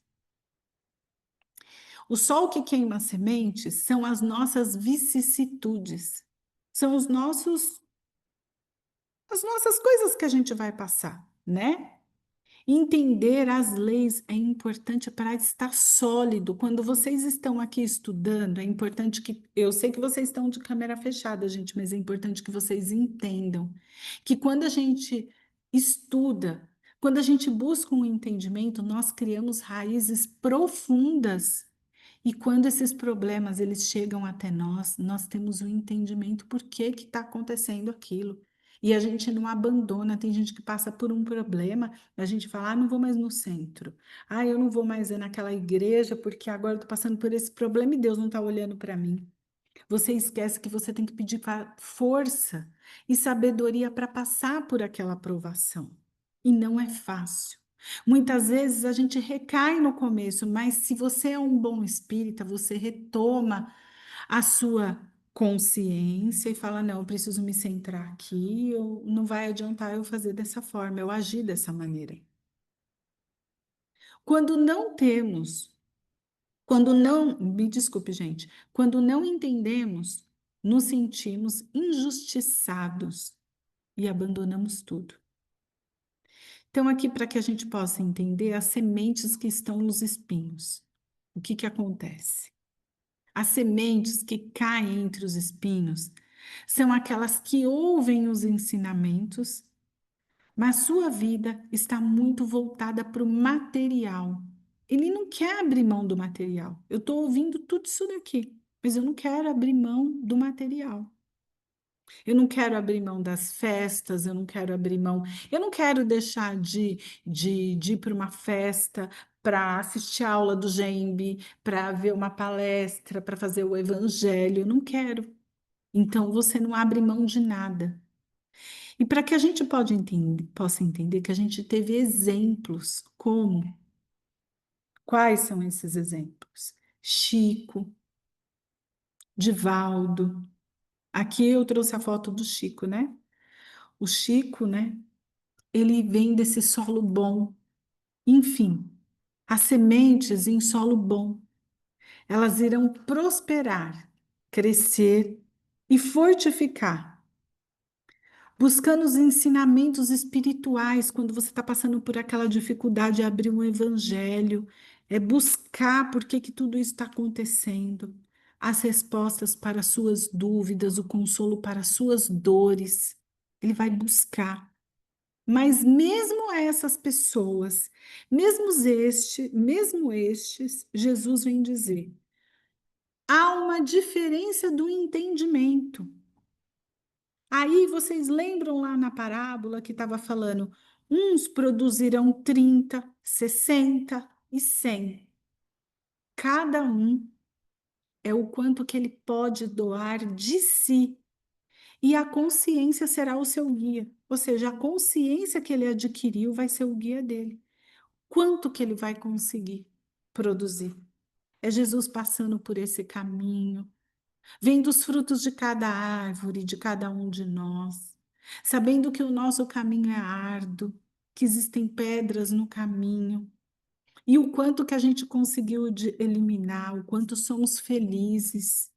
O sol que queima a semente são as nossas vicissitudes, são as nossas coisas que a gente vai passar, né? Entender as leis é importante para estar sólido. Quando vocês estão aqui estudando, é importante que. Eu sei que vocês estão de câmera fechada, gente, mas é importante que vocês entendam que quando a gente estuda, quando a gente busca um entendimento, nós criamos raízes profundas. E quando esses problemas eles chegam até nós, nós temos um entendimento por que que está acontecendo aquilo. E a gente não abandona. Tem gente que passa por um problema, a gente fala, ah, não vou mais no centro. Ah, eu não vou mais naquela igreja porque agora eu estou passando por esse problema e Deus não está olhando para mim. Você esquece que você tem que pedir força e sabedoria para passar por aquela provação. E não é fácil. Muitas vezes a gente recai no começo, mas se você é um bom espírita, você retoma a sua consciência e fala: não, eu preciso me centrar aqui, não vai adiantar eu fazer dessa forma, eu agir dessa maneira. Quando não temos, quando não, me desculpe, gente, quando não entendemos, nos sentimos injustiçados e abandonamos tudo. Então, aqui, para que a gente possa entender as sementes que estão nos espinhos, o que que acontece? As sementes que caem entre os espinhos são aquelas que ouvem os ensinamentos, mas sua vida está muito voltada para o material. Ele não quer abrir mão do material. Eu estou ouvindo tudo isso daqui, mas eu não quero abrir mão do material. Eu não quero abrir mão das festas, eu não quero abrir mão, eu não quero deixar de ir para uma festa, para assistir a aula do GEMB, para ver uma palestra, para fazer o evangelho, eu não quero. Então você não abre mão de nada. E para que a gente possa entender que a gente teve exemplos, como? Quais são esses exemplos? Chico, Divaldo. Aqui eu trouxe a foto do Chico, né? O Chico, né? Ele vem desse solo bom. Enfim, as sementes em solo bom, elas irão prosperar, crescer e fortificar, buscando os ensinamentos espirituais quando você está passando por aquela dificuldade de abrir um evangelho, é buscar por que que tudo isso está acontecendo, as respostas para as suas dúvidas, o consolo para as suas dores. Ele vai buscar. Mas mesmo essas pessoas, mesmo estes, Jesus vem dizer, há uma diferença do entendimento. Aí vocês lembram lá na parábola que estava falando, uns produzirão 30, 60 e 100. Cada um é o quanto que ele pode doar de si. E a consciência será o seu guia. Ou seja, a consciência que ele adquiriu vai ser o guia dele. Quanto que ele vai conseguir produzir? É Jesus passando por esse caminho, vendo os frutos de cada árvore, de cada um de nós, sabendo que o nosso caminho é árduo, que existem pedras no caminho, e o quanto que a gente conseguiu eliminar, o quanto somos felizes.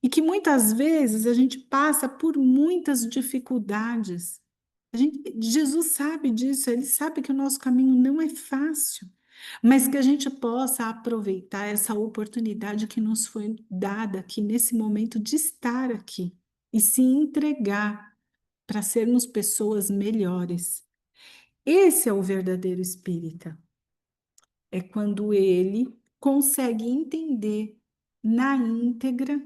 E que muitas vezes a gente passa por muitas dificuldades. Jesus sabe disso, ele sabe que o nosso caminho não é fácil, mas que a gente possa aproveitar essa oportunidade que nos foi dada aqui nesse momento de estar aqui e se entregar para sermos pessoas melhores. Esse é o verdadeiro espírita. É quando ele consegue entender na íntegra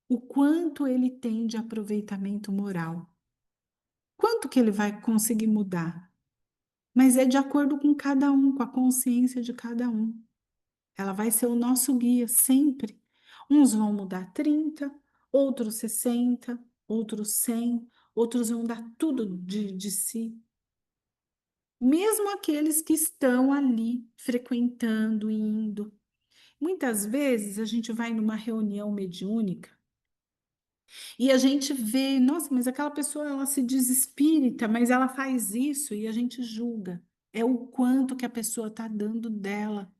o quanto ele tem de aproveitamento moral. Quanto que ele vai conseguir mudar? Mas é de acordo com cada um, com a consciência de cada um. Ela vai ser o nosso guia sempre. Uns vão mudar 30, outros 60, outros 100, outros vão dar tudo de si. Mesmo aqueles que estão ali frequentando, indo. Muitas vezes a gente vai numa reunião mediúnica e a gente vê, nossa, mas aquela pessoa ela se diz espírita, mas ela faz isso e a gente julga. É o quanto que a pessoa está dando dela.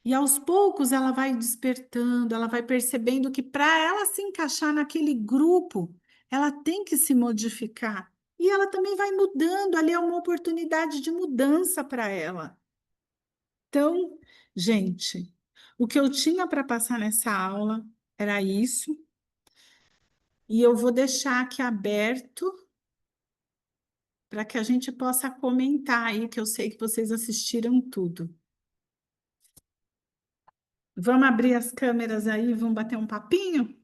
E aos poucos ela vai despertando, ela vai percebendo que para ela se encaixar naquele grupo, ela tem que se modificar. E ela também vai mudando, ali é uma oportunidade de mudança para ela. Então, gente, o que eu tinha para passar nessa aula era isso, e eu vou deixar aqui aberto para que a gente possa comentar aí, que eu sei que vocês assistiram tudo. Vamos abrir as câmeras aí, vamos bater um papinho?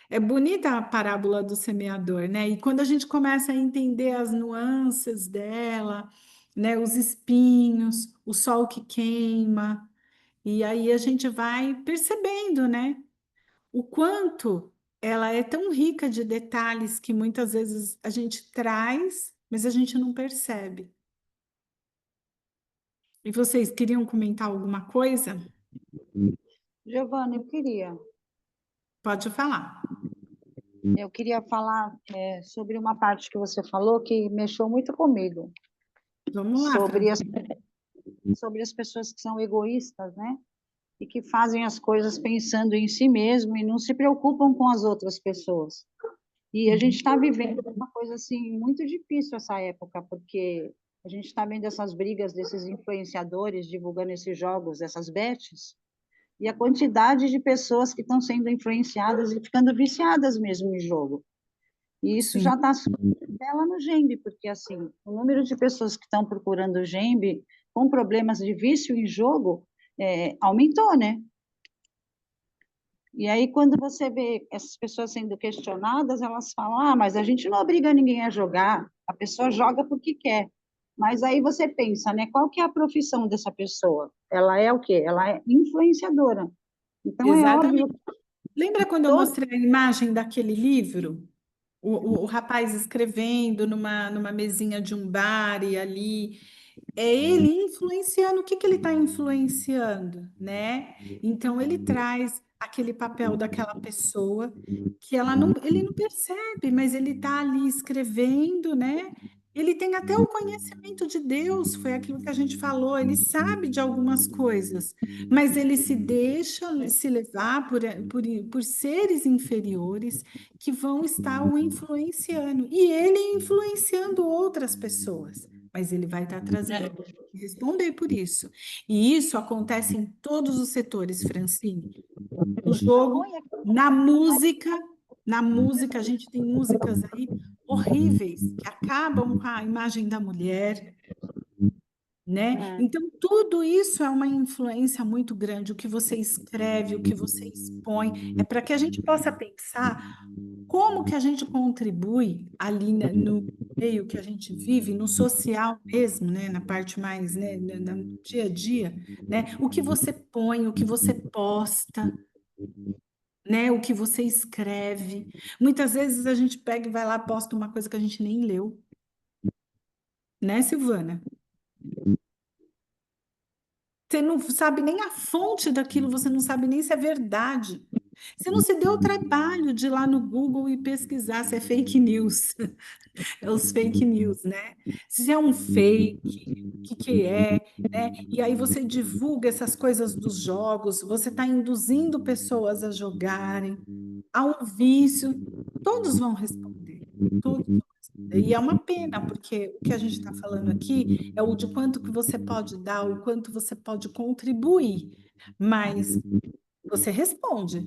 É bonita a parábola do semeador, né? E quando a gente começa a entender as nuances dela, né? Os espinhos, o sol que queima, e aí a gente vai percebendo, né? O quanto ela é tão rica de detalhes que muitas vezes a gente traz, mas a gente não percebe. E vocês queriam comentar alguma coisa? Giovana, Pode falar. eu queria falar sobre uma parte que você falou que mexeu muito comigo, Vamos lá, sobre Fran. sobre as pessoas que são egoístas, né? E que fazem as coisas pensando em si mesmo e não se preocupam com as outras pessoas. E a gente está vivendo uma coisa assim muito difícil essa época, porque a gente está vendo essas brigas desses influenciadores divulgando esses jogos, essas bets, e a quantidade de pessoas que estão sendo influenciadas e ficando viciadas mesmo em jogo. E isso Sim. já está tela no Gembe, porque assim, o número de pessoas que estão procurando o Gembe com problemas de vício em jogo aumentou, né? E aí, quando você vê essas pessoas sendo questionadas, elas falam: ah, mas a gente não obriga ninguém a jogar, a pessoa joga porque quer. Mas aí você pensa, né? Qual que é a profissão dessa pessoa? Ela é o quê? Ela é influenciadora. Então, é óbvio Exatamente. que Lembra quando eu todo... mostrei a imagem daquele livro? O rapaz escrevendo numa mesinha de um bar e ali. É ele influenciando. O que que ele está influenciando, né? Então, ele traz aquele papel daquela pessoa que ele não percebe, mas ele está ali escrevendo, né? Ele tem até o conhecimento de Deus, foi aquilo que a gente falou, ele sabe de algumas coisas, mas ele se deixa se levar por seres inferiores que vão estar o influenciando, e ele influenciando outras pessoas, mas ele vai estar trazendo que responder por isso. E isso acontece em todos os setores, Francine. No jogo, na música, a gente tem músicas aí horríveis que acabam com a imagem da mulher, né? Então, tudo isso é uma influência muito grande. O que você escreve, o que você expõe, é para que a gente possa pensar como que a gente contribui ali no meio que a gente vive, no social mesmo, né? Na parte mais, né? No dia a dia, né? O que você põe, o que você posta, né? O que você escreve. Muitas vezes a gente pega e vai lá, posta uma coisa que a gente nem leu, né, Silvana? Você não sabe nem a fonte daquilo, você não sabe nem se é verdade. Você não se deu o trabalho de ir lá no Google e pesquisar se é fake news. É os fake news, né? Se é um fake, o que que é, né? E aí você divulga essas coisas dos jogos, você está induzindo pessoas a jogarem, há um vício, todos vão responder, todos vão responder. E é uma pena, porque o que a gente está falando aqui é o de quanto que você pode dar, o quanto você pode contribuir, mas você responde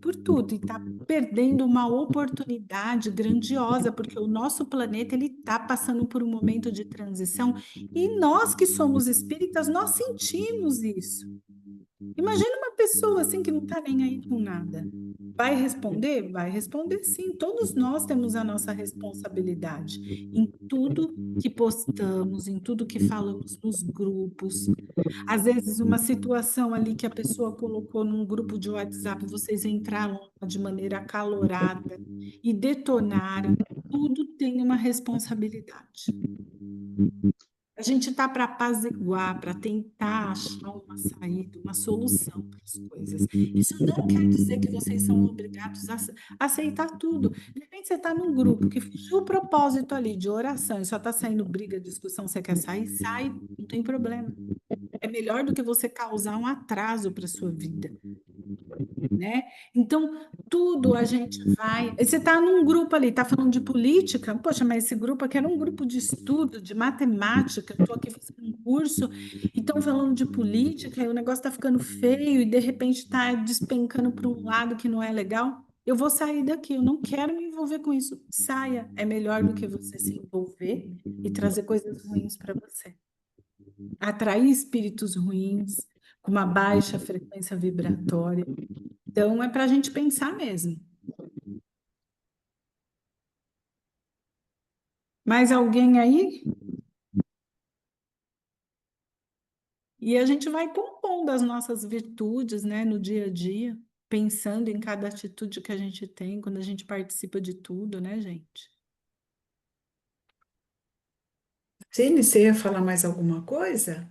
por tudo e está perdendo uma oportunidade grandiosa, porque o nosso planeta ele está passando por um momento de transição e nós que somos espíritas, nós sentimos isso. Imagina uma pessoa assim que não está nem aí com nada. Vai responder? Vai responder sim. Todos nós temos a nossa responsabilidade em tudo que postamos, em tudo que falamos nos grupos. Às vezes, uma situação ali que a pessoa colocou num grupo de WhatsApp, vocês entraram de maneira acalorada e detonaram. Tudo tem uma responsabilidade. A gente está para apaziguar, para tentar achar uma saída, uma solução para as coisas. Isso não quer dizer que vocês são obrigados a aceitar tudo. De repente você está num grupo que fugiu o propósito ali de oração e só está saindo briga, discussão, você quer sair, sai, não tem problema. É melhor do que você causar um atraso para a sua vida, né? Então, tudo a gente vai. Você está num grupo ali, está falando de política, poxa, mas esse grupo aqui era um grupo de estudo, de matemática, eu estou aqui fazendo um curso, e estão falando de política, e o negócio está ficando feio, e de repente está despencando para um lado que não é legal. Eu vou sair daqui, eu não quero me envolver com isso. Saia, é melhor do que você se envolver e trazer coisas ruins para você. Atrair espíritos ruins, com uma baixa frequência vibratória. Então, é para a gente pensar mesmo. Mais alguém aí? E a gente vai compondo as nossas virtudes, né, no dia a dia, pensando em cada atitude que a gente tem quando a gente participa de tudo, né, gente? Cine, você ia falar mais alguma coisa?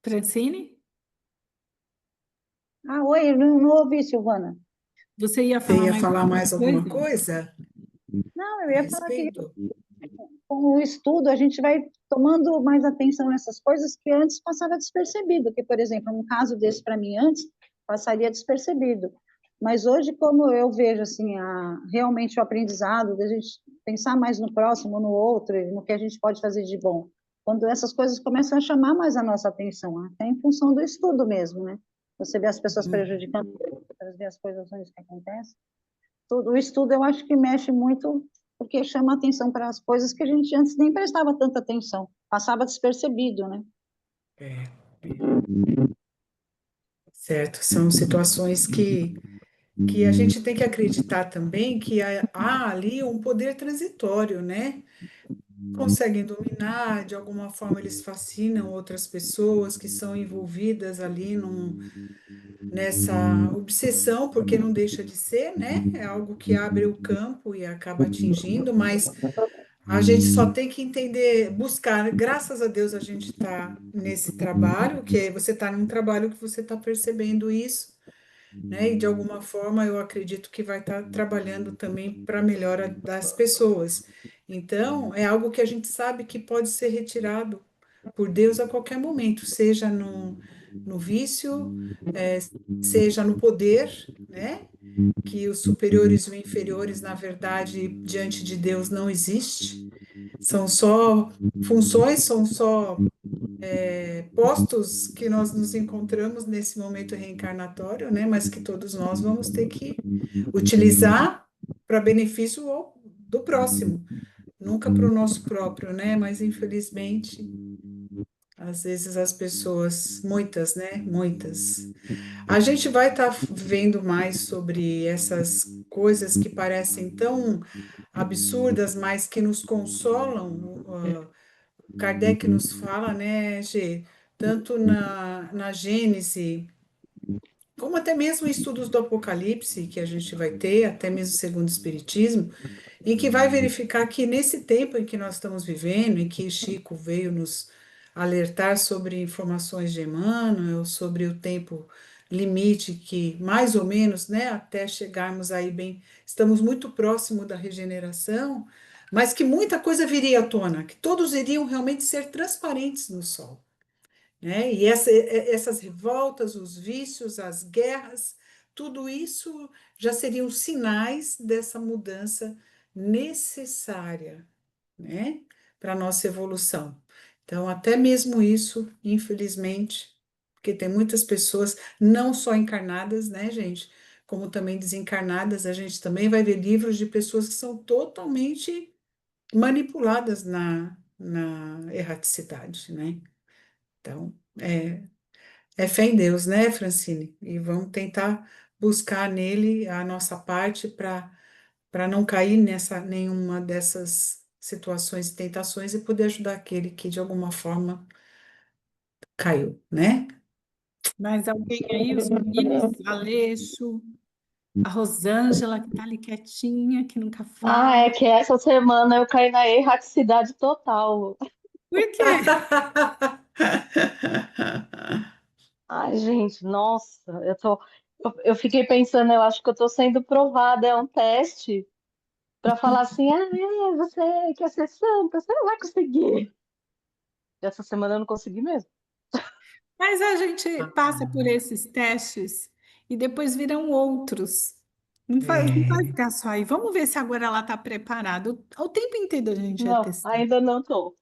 Francine, Ah, oi, eu não ouvi, Silvana. você ia Você falar ia mais falar alguma mais alguma coisa? coisa Não, eu a ia falar que respeito? com o estudo a gente vai tomando mais atenção nessas coisas que antes passava despercebido, que, por exemplo, um caso desse para mim antes passaria despercebido. Mas hoje, como eu vejo assim, realmente o aprendizado, da gente pensar mais no próximo, no outro, e no que a gente pode fazer de bom, quando essas coisas começam a chamar mais a nossa atenção, até em função do estudo mesmo, né? Você vê as pessoas prejudicando, outras, vê as coisas ruins que acontecem. Tudo, o estudo eu acho que mexe muito porque chama atenção para as coisas que a gente antes nem prestava tanta atenção, passava despercebido, né? É, certo, são situações que a gente tem que acreditar também que há ali um poder transitório, né? Conseguem dominar, de alguma forma eles fascinam outras pessoas que são envolvidas ali nessa obsessão, porque não deixa de ser, né? É algo que abre o campo e acaba atingindo, mas a gente só tem que entender, buscar. Graças a Deus a gente está nesse trabalho, que você está num trabalho que você está percebendo isso, né? E de alguma forma eu acredito que vai estar trabalhando também para a melhora das pessoas. Então, é algo que a gente sabe que pode ser retirado por Deus a qualquer momento, seja no vício, seja no poder, né? Que os superiores e os inferiores, na verdade, diante de Deus não existe. São só funções, são só postos que nós nos encontramos nesse momento reencarnatório, né? Mas que todos nós vamos ter que utilizar para benefício do próximo, nunca para o nosso próprio, né? Mas infelizmente, às vezes as pessoas, muitas, né? Muitas. A gente vai estar vendo mais sobre essas coisas que parecem tão absurdas, mas que nos consolam. Kardec nos fala, né, Gê, tanto na Gênese, como até mesmo estudos do Apocalipse, que a gente vai ter, até mesmo segundo o Espiritismo, em que vai verificar que nesse tempo em que nós estamos vivendo, em que Chico veio nos alertar sobre informações de Emmanuel, sobre o tempo limite, que mais ou menos, né, até chegarmos aí bem, estamos muito próximo da regeneração, mas que muita coisa viria à tona, que todos iriam realmente ser transparentes no sol, né? E essas revoltas, os vícios, as guerras, tudo isso já seriam sinais dessa mudança necessária, né, para a nossa evolução. Então, até mesmo isso, infelizmente, porque tem muitas pessoas, não só encarnadas, né, gente, como também desencarnadas, a gente também vai ver livros de pessoas que são totalmente manipuladas na erraticidade, né? Então, é fé em Deus, né, Francine? E vamos tentar buscar nele a nossa parte para não cair nessa nenhuma dessas situações e tentações e poder ajudar aquele que de alguma forma caiu, né? Mais alguém aí? Os meninos? Aleixo? A Rosângela, que tá ali quietinha, que nunca Ah, é fala. que essa semana eu caí na erraticidade total. Por quê? Ai, gente, nossa, eu fiquei pensando, eu acho que eu tô sendo provada, é um teste para falar assim, você quer ser santa, você não vai conseguir. Essa semana eu não consegui mesmo. Mas a gente passa por esses testes e depois virão outros. Não vai É, ficar só aí. Vamos ver se agora ela está preparada. O tempo inteiro a gente é Não, testado. ainda não tô.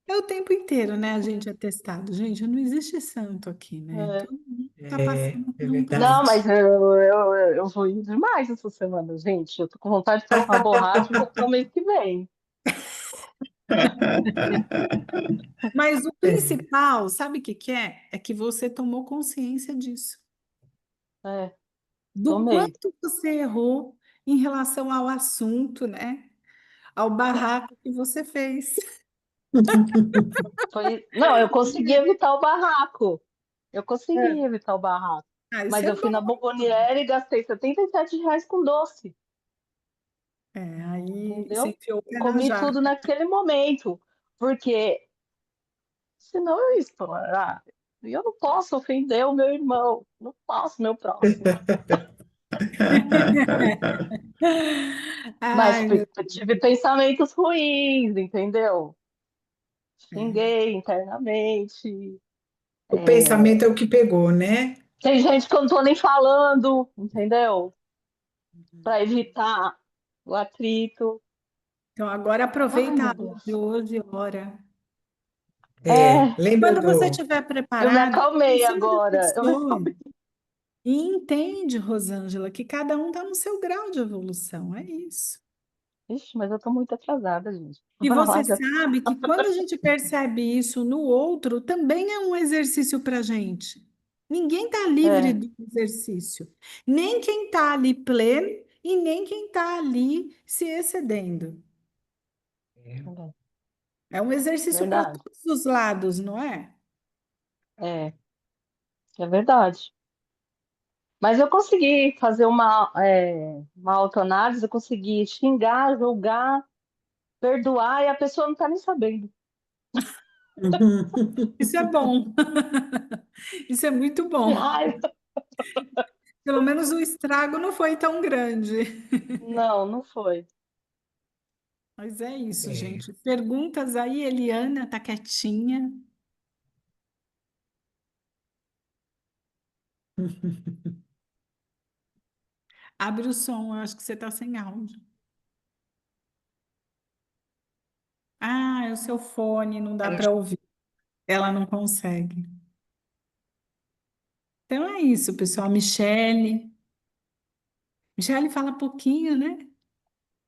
É o tempo inteiro, né? A gente é testado. Gente, não existe santo aqui, né? É. Então, tá passando é por um Não, teste. mas verdade. eu vou ir demais essa semana, gente. Eu tô com vontade de tomar borracha e voltar o mês que vem. Mas o É, principal, sabe o que que é? É que você tomou consciência disso. É, Do tomei. quanto você errou em relação ao assunto, né? Ao barraco que você fez. Não, eu consegui evitar o barraco. Eu consegui evitar o barraco. Ah, isso Mas é eu fui bom. na Bomboniere e gastei R$ 77 com doce, É, aí você entendeu? enfiou o pé na Comi jaca. tudo naquele momento, porque senão eu ia estourar. E eu não posso ofender o meu irmão, não posso, meu próximo. Mas Ai, meu tive pensamentos ruins, entendeu? Deus. Xinguei internamente. o pensamento é É, o que pegou, né? tem gente que eu não tô nem falando, entendeu? Para evitar o atrito. Então, agora Ai, aproveita a meu aula de Deus. hoje e ora. É, É, lembra Quando você do. estiver eu me preparado, acalmei conselho das agora. Eu me pessoas. acalmei. E entende, Rosângela, que cada um está no seu grau de evolução. É isso. Ixi, mas eu tô muito atrasada, gente. E Pra você lá já. sabe que quando a gente percebe isso no outro, também é um exercício para a gente. Ninguém está livre É, do exercício. Nem quem está ali pleno e nem quem está ali se excedendo. É um exercício para verdade. todos os lados, não é? É, é verdade. Mas eu consegui fazer uma autoanálise, eu consegui xingar, julgar, perdoar e a pessoa não tá nem sabendo. Isso é bom. Isso é muito Que bom. raiva! Pelo menos o estrago não foi tão grande. Não, não foi. Mas é isso, É. gente. Perguntas aí, Eliana, tá quietinha. Abre o som, eu acho que você tá sem áudio. Ah, é o seu fone, não dá para ouvir. Ela não consegue. Então é isso, pessoal. Michele. Michele fala pouquinho, né?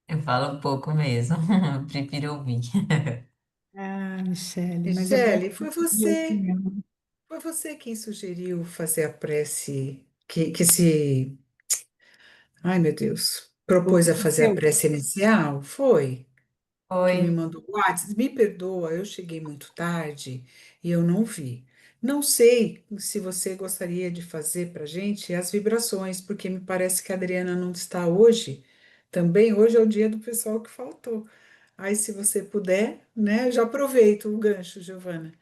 Eu falo pouco mesmo, eu prefiro ouvir. Ah, Michele, mas é bom Michele, ouvir a opinião. foi você quem sugeriu fazer a prece, que se, ai meu Deus, O propôs a fazer a seu. prece inicial? Foi? Que me Oi. mandou o WhatsApp. Me perdoa, eu cheguei muito tarde e eu não vi. Não sei se você gostaria de fazer para gente as vibrações, porque me parece que a Adriana não está hoje. Também hoje é o dia do pessoal que faltou. Aí, se você puder, né? Eu já aproveito o gancho, Giovana.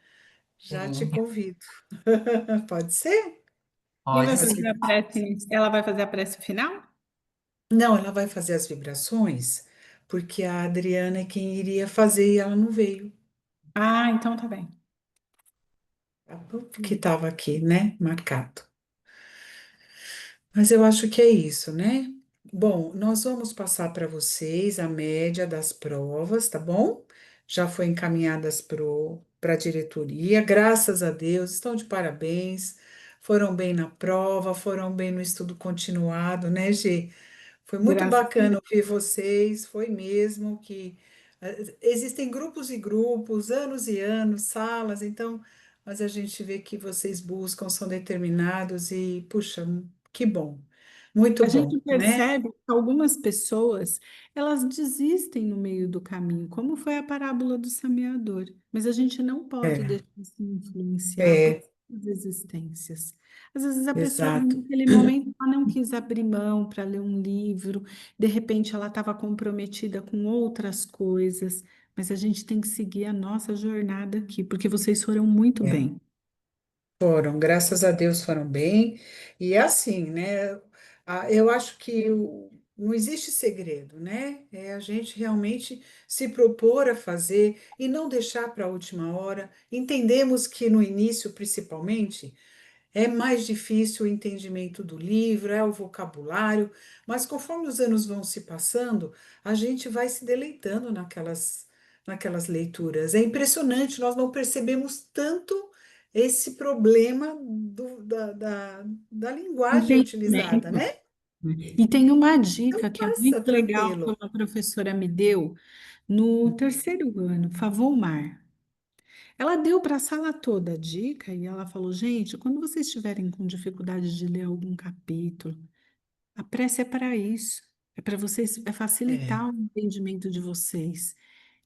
Já te Sim, convido. Pode ser? Quem vai pode As fazer ser. a vibra- prece? Ela vai fazer a prece final? Não, ela vai fazer as vibrações, porque a Adriana é quem iria fazer e ela não veio. Ah, então tá bem. Tá bom? Que estava aqui, né? Marcado. Mas eu acho que é isso, né? Bom, nós vamos passar para vocês a média das provas, tá bom? Já foi encaminhadas para a diretoria, graças a Deus, estão de parabéns, foram bem na prova, foram bem no estudo continuado, né, Gê? Foi muito Graças a bacana ouvir vocês, foi mesmo que existem grupos e grupos, anos e anos, salas, então, mas a gente vê que vocês buscam, são determinados e, puxa, que bom, muito A gente bom, né? percebe que algumas pessoas, elas desistem no meio do caminho, como foi a parábola do semeador. Mas a gente não pode É, deixar se influenciar, porque é, as existências. Às vezes a pessoa, Exato. naquele momento, ela não quis abrir mão para ler um livro, de repente ela estava comprometida com outras coisas, mas a gente tem que seguir a nossa jornada aqui, porque vocês foram muito É. bem. Foram, graças a Deus foram bem. E é assim, né? Eu acho que não existe segredo, né? É a gente realmente se propor a fazer e não deixar para a última hora. Entendemos que no início, principalmente, é mais difícil o entendimento do livro, é o vocabulário, mas conforme os anos vão se passando, a gente vai se deleitando naquelas leituras. É impressionante, nós não percebemos tanto esse problema da linguagem utilizada, Entendimento. né? E tem uma dica que é Passa muito legal que tranquilo. uma professora me deu no terceiro ano, Favomar. Ela deu para a sala toda a dica e ela falou: gente, quando vocês estiverem com dificuldade de ler algum capítulo, a prece é para isso, é para vocês, é É, facilitar o entendimento de vocês,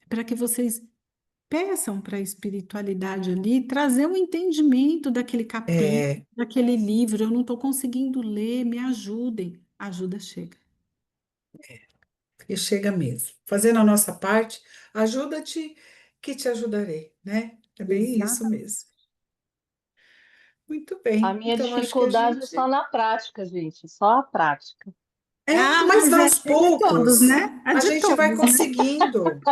é para que vocês peçam para a espiritualidade ali trazer um entendimento daquele capítulo, é, daquele livro. Eu não estou conseguindo ler, me ajudem. A ajuda chega. e chega mesmo. Fazendo a nossa parte, ajuda-te que te ajudarei, né? É bem isso Exatamente. mesmo. Muito A bem. minha Então, acho que a dificuldade é só gente. na prática, gente, só a prática. É, Ah, mas mas aos é de todos, poucos né? É a de gente vai todos, né? conseguindo.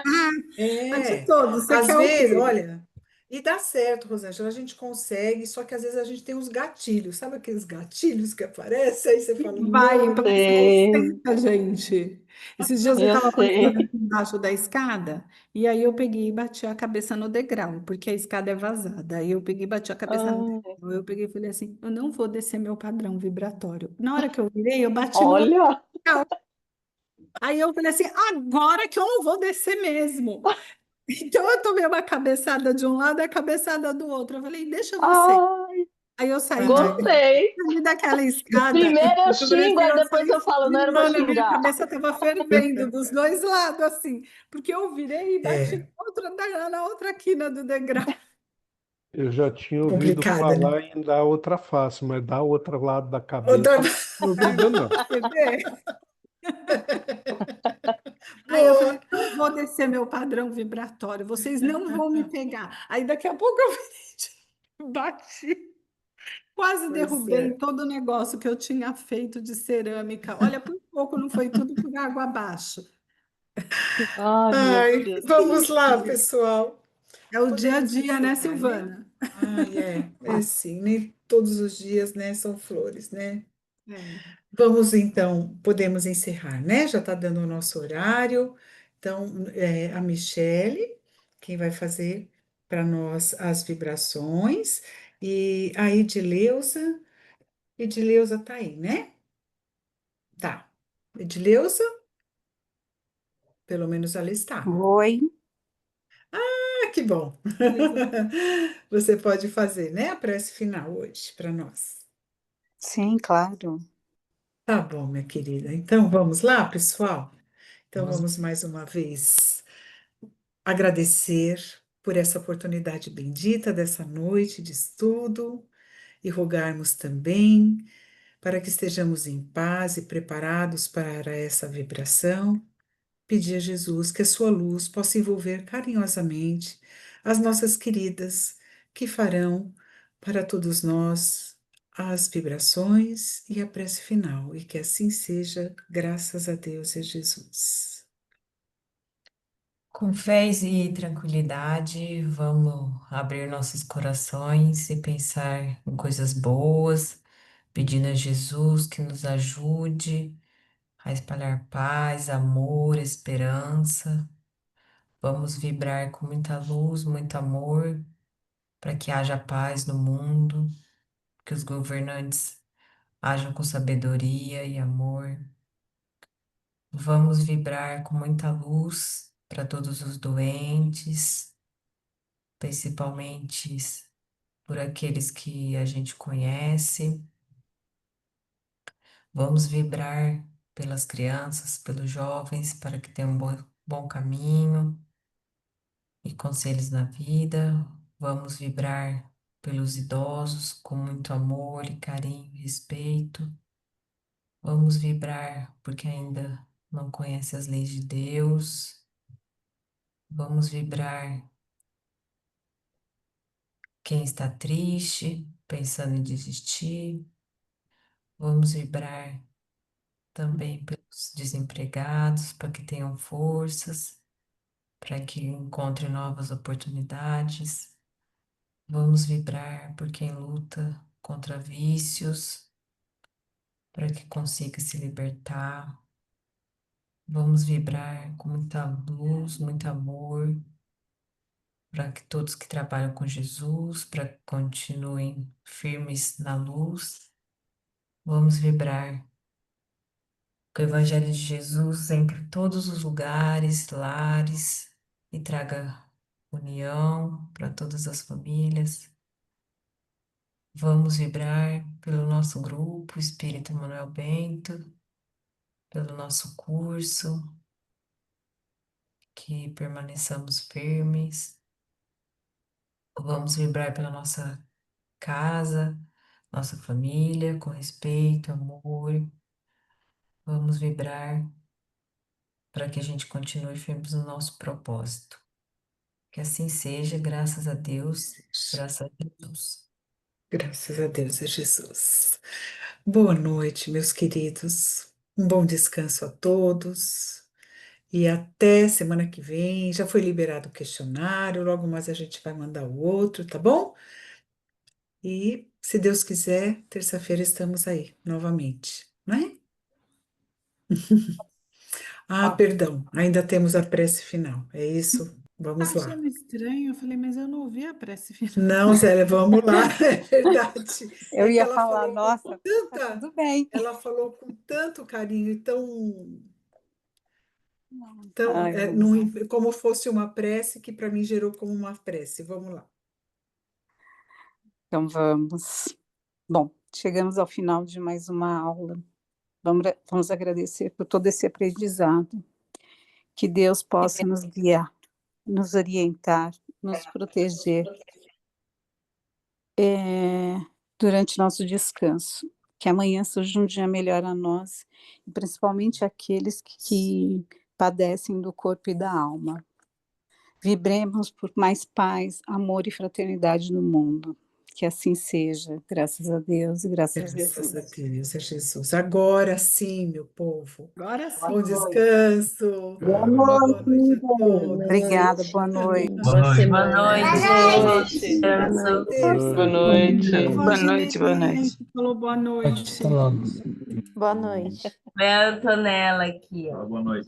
É de É, todos. Você às quer o vezes, quê? olha, e dá certo, Rosângela, a gente consegue, só que às vezes a gente tem uns gatilhos, sabe aqueles gatilhos que aparecem? Aí você fala, Vai, não, parece que Sei, senta, gente. Esses dias eu eu estava passando sei. aqui embaixo da escada e aí eu peguei e bati a cabeça no degrau, porque a escada é vazada. Aí eu peguei e bati a cabeça no Ai, degrau. Eu peguei e falei assim: eu não vou descer meu padrão vibratório. Na hora que eu virei, eu bati no outro olha, degrau. Aí eu falei assim: agora que eu não vou descer mesmo. Então eu tomei uma cabeçada de um lado e a cabeçada do outro. Eu falei: deixa você. ai, Aí eu saí ai, gostei. daquela escada. Primeiro eu Eu falei xingo, assim, aí eu depois saí eu falo, não era para espirrando, a minha xingar. cabeça estava fervendo dos dois lados, assim, porque eu virei e bati é na outra quina do degrau. Eu já tinha ouvido complicada, né? falar em dar outra face, mas dar outro lado da cabeça, Outra... eu não tinha ouvido, não. Você vê? Aí eu falei, Boa, não vou descer meu padrão vibratório, vocês não vão me pegar. Aí daqui a pouco eu bati, quase pois derrubei é. todo o negócio que eu tinha feito de cerâmica. Olha, por pouco não foi tudo por água abaixo. Ai, meu Ai, Deus. vamos lá, pessoal. É o dia a Podemos dia, né, encerrar, né? Silvana? Ai, é sim, nem todos os dias, né, são flores, né? É. Vamos então, podemos encerrar, né? Já está dando o nosso horário. Então, a Michele, quem vai fazer para nós as vibrações, e a Edileuza tá aí, né? Tá. Edileuza, pelo menos ela está. Oi. Ah, que bom. Você pode fazer, né, a prece final hoje para nós. Sim, claro. Tá bom, minha querida. Então, vamos lá, pessoal? Então, Vamos, vamos mais uma vez agradecer por essa oportunidade bendita dessa noite de estudo e rogarmos também para que estejamos em paz e preparados para essa vibração. Pedir a Jesus que a sua luz possa envolver carinhosamente as nossas queridas que farão para todos nós as vibrações e a prece final, e que assim seja, graças a Deus e a Jesus. Com fé e tranquilidade, vamos abrir nossos corações e pensar em coisas boas, pedindo a Jesus que nos ajude a espalhar paz, amor, esperança. Vamos vibrar com muita luz, muito amor, para que haja paz no mundo, que os governantes hajam com sabedoria e amor. Vamos vibrar com muita luz para todos os doentes, principalmente por aqueles que a gente conhece. Vamos vibrar pelas crianças, pelos jovens, para que tenham um bom caminho e conselhos na vida. Vamos vibrar pelos idosos com muito amor e carinho e respeito. Vamos vibrar porque ainda não conhece as leis de Deus. Vamos vibrar quem está triste, pensando em desistir. Vamos vibrar também pelos desempregados, para que tenham forças, para que encontrem novas oportunidades. Vamos vibrar por quem luta contra vícios, para que consiga se libertar. Vamos vibrar com muita luz, muito amor, para que todos que trabalham com Jesus, para que continuem firmes na luz. Vamos vibrar que o Evangelho de Jesus entre todos os lugares, lares, e traga união para todas as famílias. Vamos vibrar pelo nosso grupo Espírito Manuel Bento, pelo nosso curso, que permaneçamos firmes. Vamos vibrar pela nossa casa, nossa família, com respeito, amor. Vamos vibrar para que a gente continue firmes no nosso propósito. Que assim seja, graças a Deus, graças a Jesus. Graças a Deus, a Jesus. Boa noite, meus queridos. Um bom descanso a todos. E até semana que vem. Já foi liberado o questionário, logo mais a gente vai mandar o outro, tá bom? E, se Deus quiser, terça-feira estamos aí novamente, né? Ah, perdão, ainda temos a prece final. É isso? Vamos lá. Achando estranho, eu falei, mas eu não ouvi a prece final. Não, Zélia, vamos lá, é verdade. Eu É que ia ela falar, falou nossa, com tá tanta, tudo bem. ela falou com tanto carinho e Ai, vamos lá. como fosse uma prece que para mim gerou como uma prece. Vamos lá. Então vamos. Bom, chegamos ao final de mais uma aula. Vamos agradecer por todo esse aprendizado. Que Deus possa nos guiar, nos orientar, nos proteger durante nosso descanso. Que amanhã seja um dia melhor a nós, e principalmente aqueles que padecem do corpo e da alma. Vibremos por mais paz, amor e fraternidade no mundo. Que assim seja, graças a Deus e graças a Graças a Jesus. Deus, a Jesus. Agora sim, meu povo. Agora Bom sim. descanso. Boa Boa noite, noite a boa todos. Obrigada, boa noite. Boa Boa semana. noite. Boa noite. Boa Boa Boa noite. noite. A Boa voz de noite, boa Neném noite. que falou boa noite. Até logo. Boa noite. Eu tô nela aqui, ó. Boa noite.